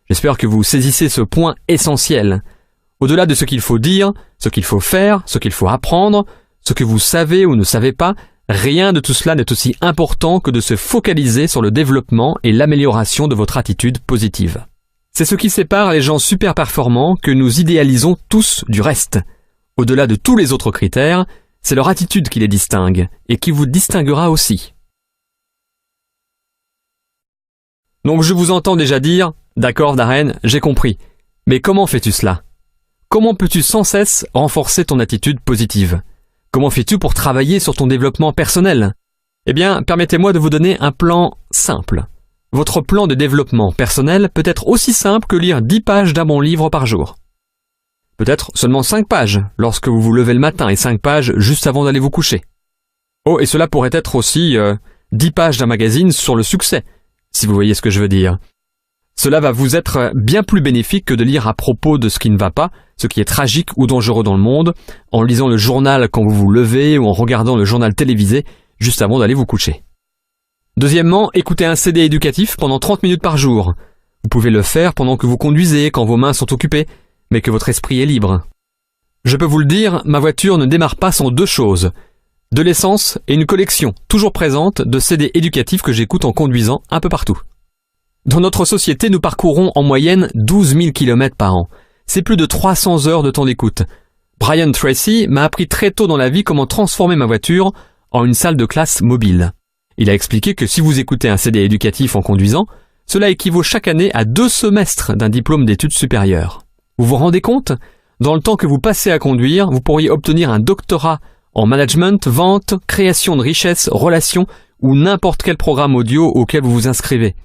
J'espère que vous saisissez ce point essentiel. Au-delà de ce qu'il faut dire, ce qu'il faut faire, ce qu'il faut apprendre, ce que vous savez ou ne savez pas, rien de tout cela n'est aussi important que de se focaliser sur le développement et l'amélioration de votre attitude positive. C'est ce qui sépare les gens super performants que nous idéalisons tous du reste. Au-delà de tous les autres critères, c'est leur attitude qui les distingue et qui vous distinguera aussi. Donc je vous entends déjà dire « D'accord Darren, j'ai compris. Mais comment fais-tu cela ? Comment peux-tu sans cesse renforcer ton attitude positive ? Comment fais-tu pour travailler sur ton développement personnel ? » Eh bien, permettez-moi de vous donner un plan simple. Votre plan de développement personnel peut être aussi simple que lire 10 pages d'un bon livre par jour. Peut-être seulement 5 pages lorsque vous vous levez le matin et 5 pages juste avant d'aller vous coucher. Oh, et cela pourrait être aussi 10 pages d'un magazine sur le succès, si vous voyez ce que je veux dire. Cela va vous être bien plus bénéfique que de lire à propos de ce qui ne va pas, ce qui est tragique ou dangereux dans le monde, en lisant le journal quand vous vous levez ou en regardant le journal télévisé juste avant d'aller vous coucher. Deuxièmement, écoutez un CD éducatif pendant 30 minutes par jour. Vous pouvez le faire pendant que vous conduisez, quand vos mains sont occupées, mais que votre esprit est libre. Je peux vous le dire, ma voiture ne démarre pas sans 2 choses. De l'essence et une collection, toujours présente, de CD éducatifs que j'écoute en conduisant un peu partout. Dans notre société, nous parcourons en moyenne 12 000 km par an. C'est plus de 300 heures de temps d'écoute. Brian Tracy m'a appris très tôt dans la vie comment transformer ma voiture en une salle de classe mobile. Il a expliqué que si vous écoutez un CD éducatif en conduisant, cela équivaut chaque année à 2 semestres d'un diplôme d'études supérieures. Vous vous rendez compte ? Dans le temps que vous passez à conduire, vous pourriez obtenir un doctorat en management, vente, création de richesses, relations ou n'importe quel programme audio auquel vous vous inscrivez.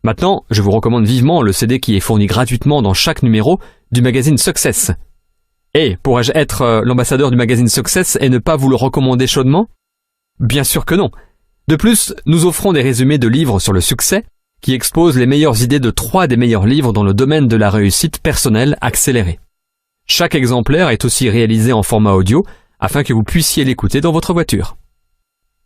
Maintenant, je vous recommande vivement le CD qui est fourni gratuitement dans chaque numéro du magazine Success. Et pourrais-je être l'ambassadeur du magazine Success et ne pas vous le recommander chaudement ? Bien sûr que non. De plus, nous offrons des résumés de livres sur le succès qui exposent les meilleures idées de 3 des meilleurs livres dans le domaine de la réussite personnelle accélérée. Chaque exemplaire est aussi réalisé en format audio afin que vous puissiez l'écouter dans votre voiture.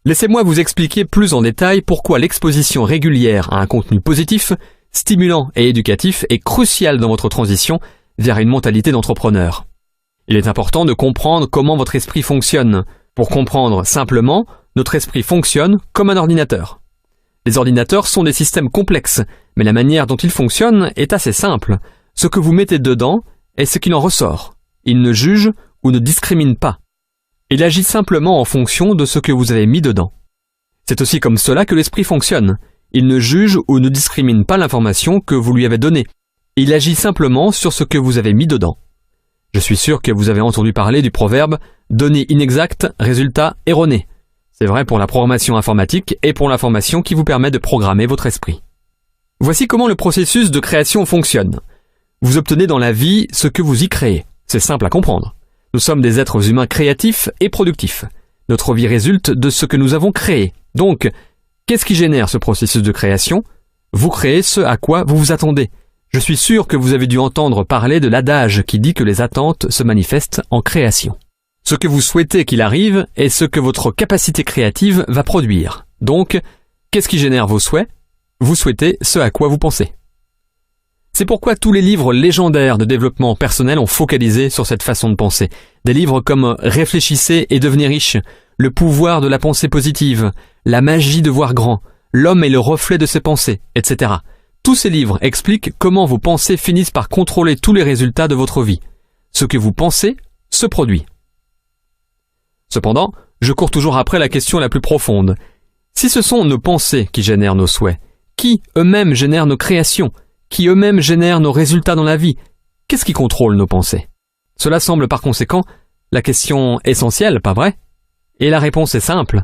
Laissez-moi vous expliquer plus en détail pourquoi l'exposition régulière à un contenu positif, stimulant et éducatif est cruciale dans votre transition vers une mentalité d'entrepreneur. Il est important de comprendre comment votre esprit fonctionne. Pour comprendre simplement, notre esprit fonctionne comme un ordinateur. Les ordinateurs sont des systèmes complexes, mais la manière dont ils fonctionnent est assez simple. Ce que vous mettez dedans est ce qu'il en ressort. Il ne juge ou ne discrimine pas. Il agit simplement en fonction de ce que vous avez mis dedans. C'est aussi comme cela que l'esprit fonctionne. Il ne juge ou ne discrimine pas l'information que vous lui avez donnée. Il agit simplement sur ce que vous avez mis dedans. Je suis sûr que vous avez entendu parler du proverbe « données inexactes, résultats erronés ». C'est vrai pour la programmation informatique et pour l'information qui vous permet de programmer votre esprit. Voici comment le processus de création fonctionne. Vous obtenez dans la vie ce que vous y créez. C'est simple à comprendre. Nous sommes des êtres humains créatifs et productifs. Notre vie résulte de ce que nous avons créé. Donc, qu'est-ce qui génère ce processus de création ? Vous créez ce à quoi vous vous attendez. Je suis sûr que vous avez dû entendre parler de l'adage qui dit que les attentes se manifestent en création. Ce que vous souhaitez qu'il arrive est ce que votre capacité créative va produire. Donc, qu'est-ce qui génère vos souhaits ? Vous souhaitez ce à quoi vous pensez. C'est pourquoi tous les livres légendaires de développement personnel ont focalisé sur cette façon de penser. Des livres comme « Réfléchissez et devenez riche »,« Le pouvoir de la pensée positive »,« La magie de voir grand »,« L'homme est le reflet de ses pensées », etc. Tous ces livres expliquent comment vos pensées finissent par contrôler tous les résultats de votre vie. Ce que vous pensez se produit. Cependant, je cours toujours après la question la plus profonde. Si ce sont nos pensées qui génèrent nos souhaits, qui eux-mêmes génèrent nos créations, qui eux-mêmes génèrent nos résultats dans la vie, qu'est-ce qui contrôle nos pensées ? Cela semble par conséquent la question essentielle, pas vrai ? Et la réponse est simple.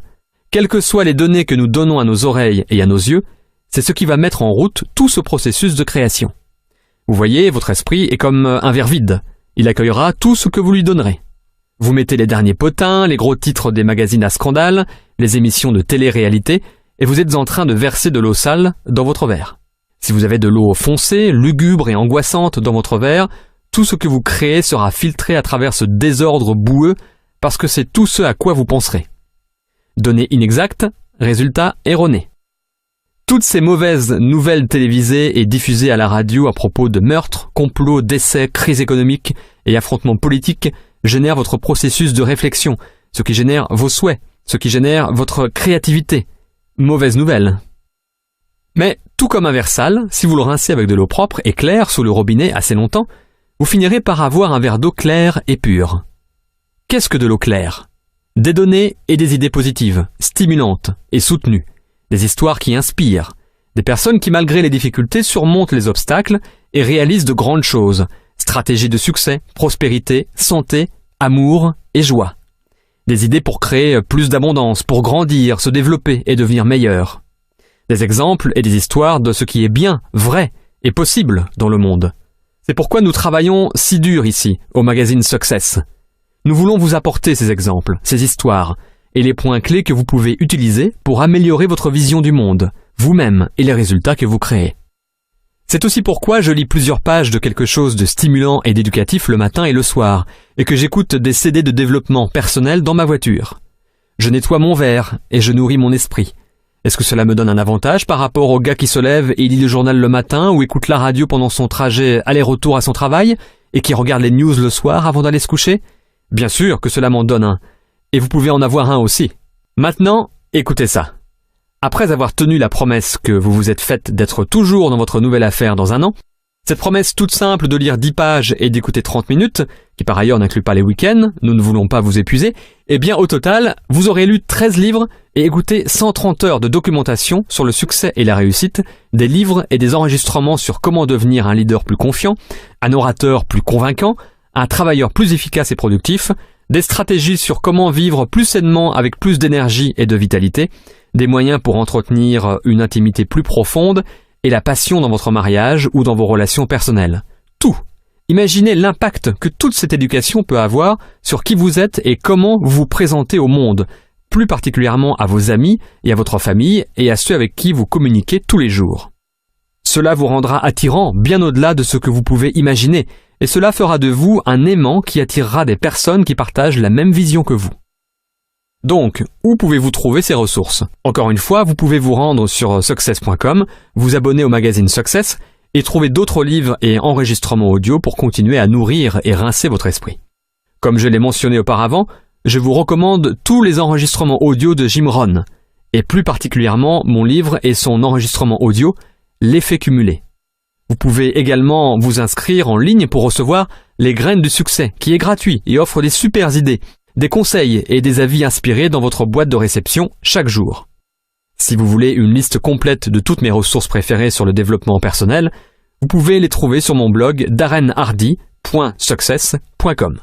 Quelles que soient les données que nous donnons à nos oreilles et à nos yeux, c'est ce qui va mettre en route tout ce processus de création. Vous voyez, votre esprit est comme un verre vide. Il accueillera tout ce que vous lui donnerez. Vous mettez les derniers potins, les gros titres des magazines à scandale, les émissions de télé-réalité, et vous êtes en train de verser de l'eau sale dans votre verre. Si vous avez de l'eau foncée, lugubre et angoissante dans votre verre, tout ce que vous créez sera filtré à travers ce désordre boueux parce que c'est tout ce à quoi vous penserez. Données inexactes, résultats erronés. Toutes ces mauvaises nouvelles télévisées et diffusées à la radio à propos de meurtres, complots, décès, crises économiques et affrontements politiques génèrent votre processus de réflexion, ce qui génère vos souhaits, ce qui génère votre créativité. Mauvaise nouvelle. Mais, tout comme un verre sale, si vous le rincez avec de l'eau propre et claire sous le robinet assez longtemps, vous finirez par avoir un verre d'eau claire et pure. Qu'est-ce que de l'eau claire? Des données et des idées positives, stimulantes et soutenues. Des histoires qui inspirent. Des personnes qui, malgré les difficultés, surmontent les obstacles et réalisent de grandes choses. Stratégies de succès, prospérité, santé, amour et joie. Des idées pour créer plus d'abondance, pour grandir, se développer et devenir meilleur. Des exemples et des histoires de ce qui est bien, vrai et possible dans le monde. C'est pourquoi nous travaillons si dur ici, au magazine Success. Nous voulons vous apporter ces exemples, ces histoires, et les points clés que vous pouvez utiliser pour améliorer votre vision du monde, vous-même et les résultats que vous créez. C'est aussi pourquoi je lis plusieurs pages de quelque chose de stimulant et d'éducatif le matin et le soir, et que j'écoute des CD de développement personnel dans ma voiture. Je nettoie mon verre et je nourris mon esprit. Est-ce que cela me donne un avantage par rapport au gars qui se lève et lit le journal le matin ou écoute la radio pendant son trajet aller-retour à son travail et qui regarde les news le soir avant d'aller se coucher? Bien sûr que cela m'en donne un. Et vous pouvez en avoir un aussi. Maintenant, écoutez ça. Après avoir tenu la promesse que vous vous êtes faite d'être toujours dans votre nouvelle affaire dans un an, cette promesse toute simple de lire 10 pages et d'écouter 30 minutes, qui par ailleurs n'inclut pas les week-ends, nous ne voulons pas vous épuiser, eh bien au total, vous aurez lu 13 livres et écouté 130 heures de documentation sur le succès et la réussite, des livres et des enregistrements sur comment devenir un leader plus confiant, un orateur plus convaincant, un travailleur plus efficace et productif, des stratégies sur comment vivre plus sainement avec plus d'énergie et de vitalité, des moyens pour entretenir une intimité plus profonde et la passion dans votre mariage ou dans vos relations personnelles. Tout. Imaginez l'impact que toute cette éducation peut avoir sur qui vous êtes et comment vous vous présentez au monde, plus particulièrement à vos amis et à votre famille et à ceux avec qui vous communiquez tous les jours. Cela vous rendra attirant bien au-delà de ce que vous pouvez imaginer, et cela fera de vous un aimant qui attirera des personnes qui partagent la même vision que vous. Donc, où pouvez-vous trouver ces ressources? Encore une fois, vous pouvez vous rendre sur success.com, vous abonner au magazine Success et trouver d'autres livres et enregistrements audio pour continuer à nourrir et rincer votre esprit. Comme je l'ai mentionné auparavant, je vous recommande tous les enregistrements audio de Jim Rohn, et plus particulièrement mon livre et son enregistrement audio, L'effet cumulé. Vous pouvez également vous inscrire en ligne pour recevoir Les graines du succès, qui est gratuit et offre des super idées, des conseils et des avis inspirés dans votre boîte de réception chaque jour. Si vous voulez une liste complète de toutes mes ressources préférées sur le développement personnel, vous pouvez les trouver sur mon blog darrenhardy.success.com.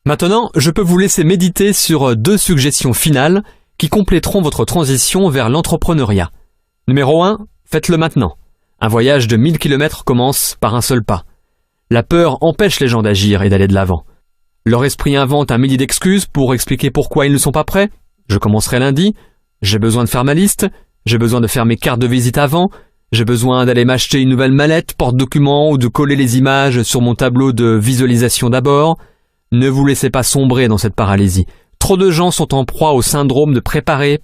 Maintenant, je peux vous laisser méditer sur 2 suggestions finales qui compléteront votre transition vers l'entrepreneuriat. Numéro 1, faites-le maintenant. Un voyage de 1000 km commence par un seul pas. La peur empêche les gens d'agir et d'aller de l'avant. Leur esprit invente un millier d'excuses pour expliquer pourquoi ils ne sont pas prêts. Je commencerai lundi, j'ai besoin de faire ma liste, j'ai besoin de faire mes cartes de visite avant, j'ai besoin d'aller m'acheter une nouvelle mallette, porte-documents ou de coller les images sur mon tableau de visualisation d'abord. Ne vous laissez pas sombrer dans cette paralysie. Trop de gens sont en proie au syndrome de préparer,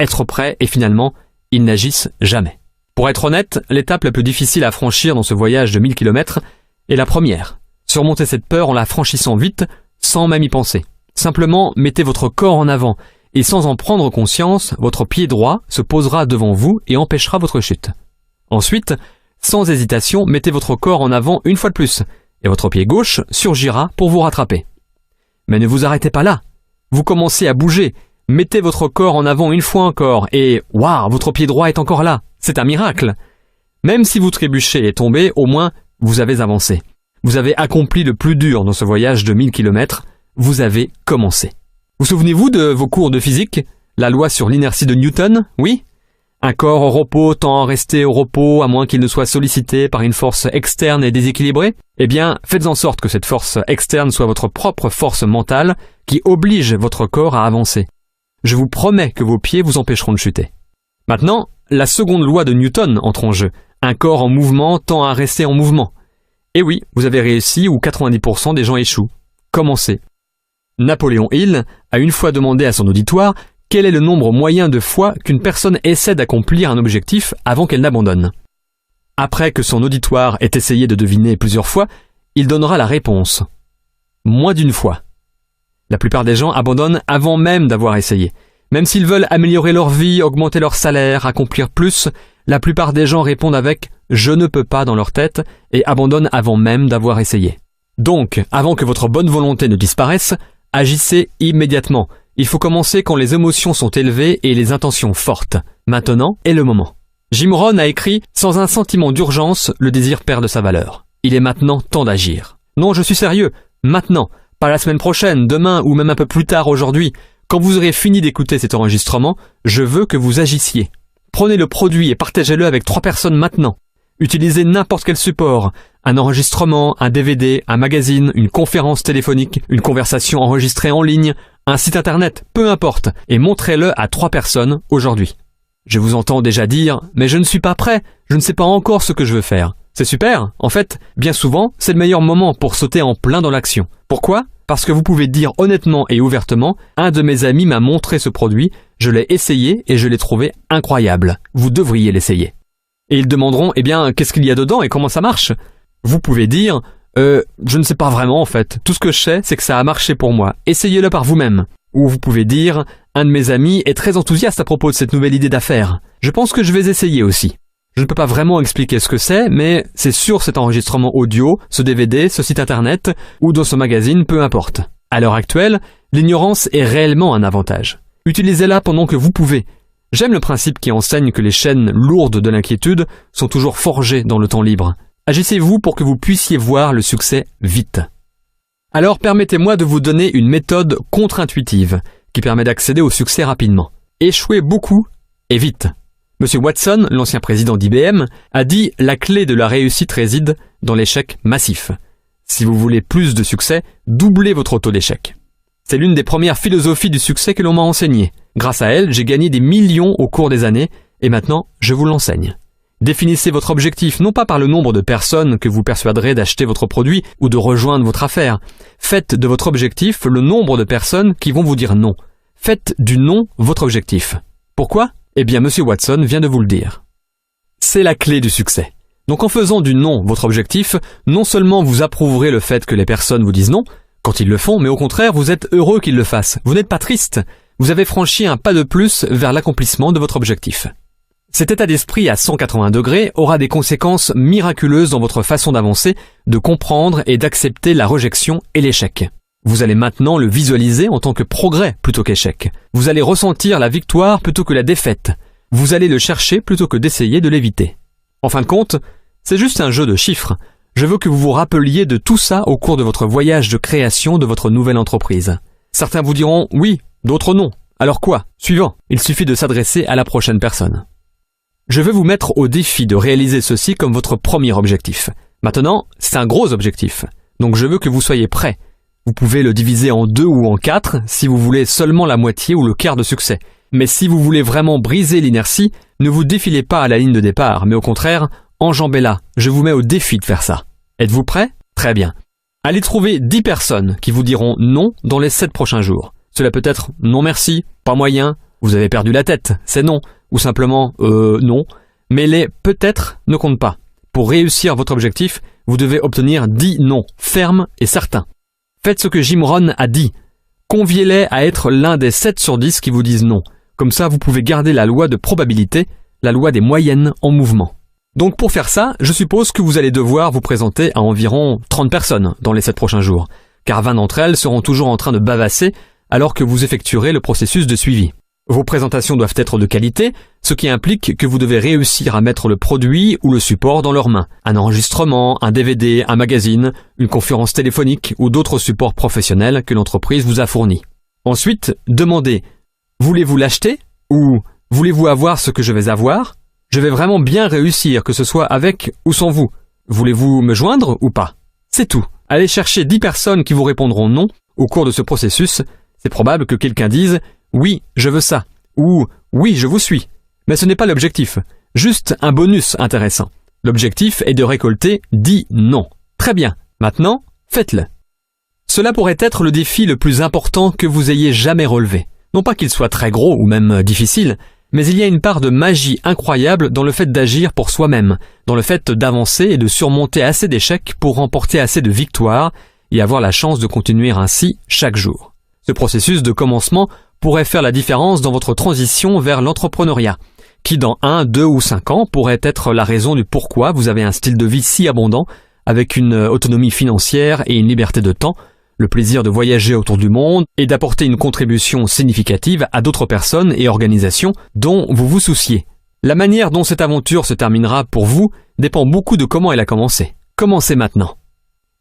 être prêt et finalement, ils n'agissent jamais. Pour être honnête, l'étape la plus difficile à franchir dans ce voyage de 1000 km est la première. Surmontez cette peur en la franchissant vite, sans même y penser. Simplement, mettez votre corps en avant et sans en prendre conscience, votre pied droit se posera devant vous et empêchera votre chute. Ensuite, sans hésitation, mettez votre corps en avant une fois de plus et votre pied gauche surgira pour vous rattraper. Mais ne vous arrêtez pas là. Vous commencez à bouger. Mettez votre corps en avant une fois encore et waouh, votre pied droit est encore là. C'est un miracle. Même si vous trébuchez et tombez, au moins, vous avez avancé. Vous avez accompli le plus dur dans ce voyage de 1000 km. Vous avez commencé. Vous souvenez-vous de vos cours de physique? La loi sur l'inertie de Newton, oui? Un corps au repos tend à rester au repos à moins qu'il ne soit sollicité par une force externe et déséquilibrée? Eh bien, faites en sorte que cette force externe soit votre propre force mentale qui oblige votre corps à avancer. Je vous promets que vos pieds vous empêcheront de chuter. Maintenant, la seconde loi de Newton entre en jeu. Un corps en mouvement tend à rester en mouvement. Et oui, vous avez réussi où 90% des gens échouent. Commencez. Napoléon Hill a une fois demandé à son auditoire quel est le nombre moyen de fois qu'une personne essaie d'accomplir un objectif avant qu'elle n'abandonne. Après que son auditoire ait essayé de deviner plusieurs fois, il donnera la réponse. Moins d'une fois. La plupart des gens abandonnent avant même d'avoir essayé. Même s'ils veulent améliorer leur vie, augmenter leur salaire, accomplir plus, la plupart des gens répondent avec « je ne peux pas dans leur tête et abandonnent avant même d'avoir essayé. Donc, avant que votre bonne volonté ne disparaisse, agissez immédiatement. Il faut commencer quand les émotions sont élevées et les intentions fortes. Maintenant est le moment. Jim Rohn a écrit « Sans un sentiment d'urgence, le désir perd de sa valeur. Il est maintenant temps d'agir. » Non, je suis sérieux. Maintenant. Pas la semaine prochaine, demain ou même un peu plus tard aujourd'hui. Quand vous aurez fini d'écouter cet enregistrement, je veux que vous agissiez. Prenez le produit et partagez-le avec 3 personnes maintenant. Utilisez n'importe quel support. Un enregistrement, un DVD, un magazine, une conférence téléphonique, une conversation enregistrée en ligne, un site internet, peu importe, et montrez-le à 3 personnes aujourd'hui. Je vous entends déjà dire « Mais je ne suis pas prêt, je ne sais pas encore ce que je veux faire ». C'est super. En fait, bien souvent, c'est le meilleur moment pour sauter en plein dans l'action. Pourquoi ? Parce que vous pouvez dire honnêtement et ouvertement « Un de mes amis m'a montré ce produit, je l'ai essayé et je l'ai trouvé incroyable. Vous devriez l'essayer. » Et ils demanderont « Eh bien, qu'est-ce qu'il y a dedans et comment ça marche ?» Vous pouvez dire « Je ne sais pas vraiment en fait. Tout ce que je sais, c'est que ça a marché pour moi. Essayez-le par vous-même. » Ou vous pouvez dire « Un de mes amis est très enthousiaste à propos de cette nouvelle idée d'affaires. Je pense que je vais essayer aussi. » Je ne peux pas vraiment expliquer ce que c'est, mais c'est sur cet enregistrement audio, ce DVD, ce site internet, ou dans ce magazine, peu importe. À l'heure actuelle, l'ignorance est réellement un avantage. Utilisez-la pendant que vous pouvez. J'aime le principe qui enseigne que les chaînes lourdes de l'inquiétude sont toujours forgées dans le temps libre. Agissez-vous pour que vous puissiez voir le succès vite. Alors permettez-moi de vous donner une méthode contre-intuitive qui permet d'accéder au succès rapidement. Échouez beaucoup et vite. Monsieur Watson, l'ancien président d'IBM, a dit « La clé de la réussite réside dans l'échec massif. Si vous voulez plus de succès, doublez votre taux d'échec. » C'est l'une des premières philosophies du succès que l'on m'a enseignée. Grâce à elle, j'ai gagné des millions au cours des années et maintenant, je vous l'enseigne. Définissez votre objectif non pas par le nombre de personnes que vous persuaderez d'acheter votre produit ou de rejoindre votre affaire. Faites de votre objectif le nombre de personnes qui vont vous dire non. Faites du non votre objectif. Pourquoi ? Eh bien, Monsieur Watson vient de vous le dire. C'est la clé du succès. Donc en faisant du non votre objectif, non seulement vous approuverez le fait que les personnes vous disent non, quand ils le font, mais au contraire, vous êtes heureux qu'ils le fassent. Vous n'êtes pas triste. Vous avez franchi un pas de plus vers l'accomplissement de votre objectif. Cet état d'esprit à 180 degrés aura des conséquences miraculeuses dans votre façon d'avancer, de comprendre et d'accepter la rejection et l'échec. Vous allez maintenant le visualiser en tant que progrès plutôt qu'échec. Vous allez ressentir la victoire plutôt que la défaite. Vous allez le chercher plutôt que d'essayer de l'éviter. En fin de compte, c'est juste un jeu de chiffres. Je veux que vous vous rappeliez de tout ça au cours de votre voyage de création de votre nouvelle entreprise. Certains vous diront oui, d'autres non. Alors quoi ? Suivant. Il suffit de s'adresser à la prochaine personne. Je veux vous mettre au défi de réaliser ceci comme votre premier objectif. Maintenant, c'est un gros objectif. Donc je veux que vous soyez prêts. Vous pouvez le diviser en 2 ou en 4 si vous voulez seulement la moitié ou le quart de succès. Mais si vous voulez vraiment briser l'inertie, ne vous défilez pas à la ligne de départ, mais au contraire, enjambez-la. Je vous mets au défi de faire ça. Êtes-vous prêts ? Très bien. Allez trouver 10 personnes qui vous diront non dans les 7 prochains jours. Cela peut être non merci, pas moyen, vous avez perdu la tête, c'est non, ou simplement non. Mais les peut-être ne comptent pas. Pour réussir votre objectif, vous devez obtenir 10 non, fermes et certains. Faites ce que Jim Rohn a dit. Conviez-les à être l'un des 7 sur 10 qui vous disent non. Comme ça, vous pouvez garder la loi de probabilité, la loi des moyennes en mouvement. Donc pour faire ça, je suppose que vous allez devoir vous présenter à environ 30 personnes dans les 7 prochains jours, car 20 d'entre elles seront toujours en train de bavasser alors que vous effectuerez le processus de suivi. Vos présentations doivent être de qualité, ce qui implique que vous devez réussir à mettre le produit ou le support dans leurs mains. Un enregistrement, un DVD, un magazine, une conférence téléphonique ou d'autres supports professionnels que l'entreprise vous a fournis. Ensuite, demandez « Voulez-vous l'acheter ?» ou « Voulez-vous avoir ce que je vais avoir ? Je vais vraiment bien réussir, que ce soit avec ou sans vous. Voulez-vous me joindre ou pas ?» C'est tout. Allez chercher 10 personnes qui vous répondront non au cours de ce processus. C'est probable que quelqu'un dise « Oui, je veux ça » ou « Oui, je vous suis ». Mais ce n'est pas l'objectif, juste un bonus intéressant. L'objectif est de récolter 10 non. Très bien, maintenant, faites-le. Cela pourrait être le défi le plus important que vous ayez jamais relevé. Non pas qu'il soit très gros ou même difficile, mais il y a une part de magie incroyable dans le fait d'agir pour soi-même, dans le fait d'avancer et de surmonter assez d'échecs pour remporter assez de victoires et avoir la chance de continuer ainsi chaque jour. Ce processus de commencement pourrait faire la différence dans votre transition vers l'entrepreneuriat. qui dans 1, 2 ou 5 ans pourrait être la raison du pourquoi vous avez un style de vie si abondant, avec une autonomie financière et une liberté de temps, le plaisir de voyager autour du monde et d'apporter une contribution significative à d'autres personnes et organisations dont vous vous souciez. La manière dont cette aventure se terminera pour vous dépend beaucoup de comment elle a commencé. Commencez maintenant.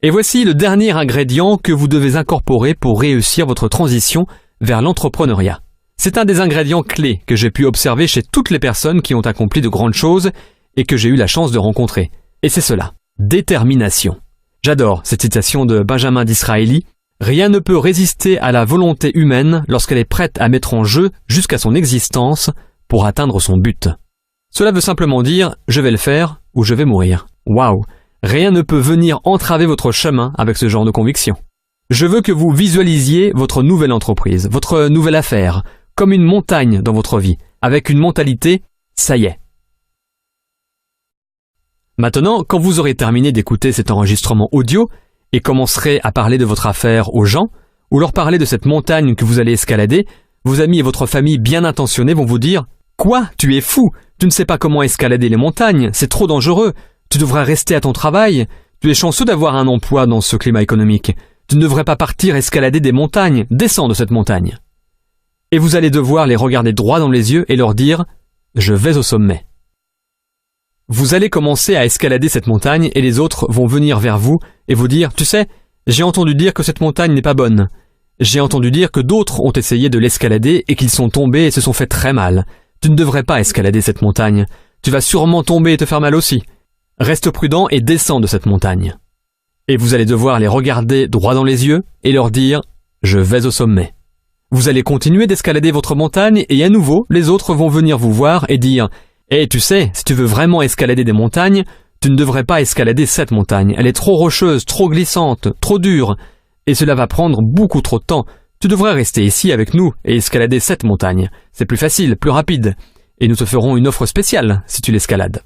Et voici le dernier ingrédient que vous devez incorporer pour réussir votre transition vers l'entrepreneuriat. C'est un des ingrédients clés que j'ai pu observer chez toutes les personnes qui ont accompli de grandes choses et que j'ai eu la chance de rencontrer. Et c'est cela, détermination. J'adore cette citation de Benjamin Disraeli. Rien ne peut résister à la volonté humaine lorsqu'elle est prête à mettre en jeu jusqu'à son existence pour atteindre son but. Cela veut simplement dire « je vais le faire ou je vais mourir ». Waouh! Rien ne peut venir entraver votre chemin avec ce genre de conviction. Je veux que vous visualisiez votre nouvelle entreprise, votre nouvelle affaire, comme une montagne dans votre vie, avec une mentalité « ça y est ». Maintenant, quand vous aurez terminé d'écouter cet enregistrement audio et commencerez à parler de votre affaire aux gens, ou leur parler de cette montagne que vous allez escalader, vos amis et votre famille bien intentionnés vont vous dire « Quoi? Tu es fou! Tu ne sais pas comment escalader les montagnes, c'est trop dangereux! Tu devrais rester à ton travail! Tu es chanceux d'avoir un emploi dans ce climat économique! Tu ne devrais pas partir escalader des montagnes! Descends de cette montagne! » Et vous allez devoir les regarder droit dans les yeux et leur dire « Je vais au sommet ». Vous allez commencer à escalader cette montagne et les autres vont venir vers vous et vous dire « Tu sais, j'ai entendu dire que cette montagne n'est pas bonne. J'ai entendu dire que d'autres ont essayé de l'escalader et qu'ils sont tombés et se sont fait très mal. Tu ne devrais pas escalader cette montagne. Tu vas sûrement tomber et te faire mal aussi. Reste prudent et descends de cette montagne. » Et vous allez devoir les regarder droit dans les yeux et leur dire « Je vais au sommet ». Vous allez continuer d'escalader votre montagne et à nouveau, les autres vont venir vous voir et dire « Eh, tu sais, si tu veux vraiment escalader des montagnes, tu ne devrais pas escalader cette montagne. Elle est trop rocheuse, trop glissante, trop dure. Et cela va prendre beaucoup trop de temps. Tu devrais rester ici avec nous et escalader cette montagne. C'est plus facile, plus rapide. Et nous te ferons une offre spéciale si tu l'escalades. »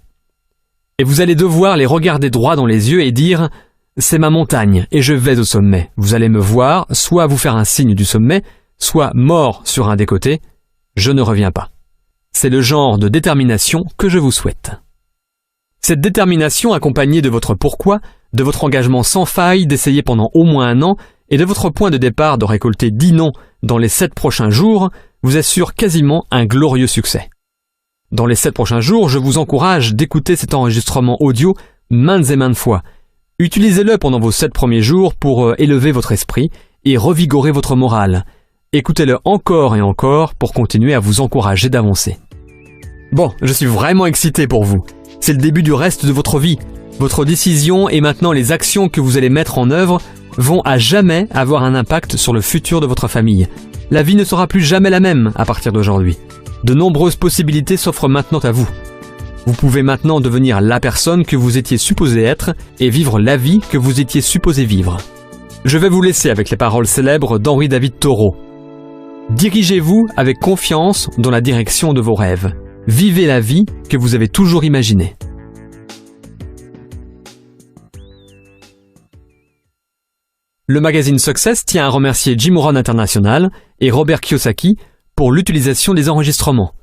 Et vous allez devoir les regarder droit dans les yeux et dire « C'est ma montagne et je vais au sommet. Vous allez me voir, soit vous faire un signe du sommet, soit mort sur un des côtés. Je ne reviens pas. » C'est le genre de détermination que je vous souhaite. Cette détermination accompagnée de votre pourquoi, de votre engagement sans faille d'essayer pendant au moins 1 an et de votre point de départ de récolter 10 noms dans les 7 prochains jours vous assure quasiment un glorieux succès. Dans les 7 prochains jours, je vous encourage d'écouter cet enregistrement audio maintes et maintes fois. Utilisez-le pendant vos 7 premiers jours pour élever votre esprit et revigorer votre morale. Écoutez-le encore et encore pour continuer à vous encourager d'avancer. Bon, je suis vraiment excité pour vous. C'est le début du reste de votre vie. Votre décision et maintenant les actions que vous allez mettre en œuvre vont à jamais avoir un impact sur le futur de votre famille. La vie ne sera plus jamais la même à partir d'aujourd'hui. De nombreuses possibilités s'offrent maintenant à vous. Vous pouvez maintenant devenir la personne que vous étiez supposé être et vivre la vie que vous étiez supposé vivre. Je vais vous laisser avec les paroles célèbres d'Henri David Thoreau. Dirigez-vous avec confiance dans la direction de vos rêves. Vivez la vie que vous avez toujours imaginée. Le magazine Success tient à remercier Jim Rohn International et Robert Kiyosaki pour l'utilisation des enregistrements.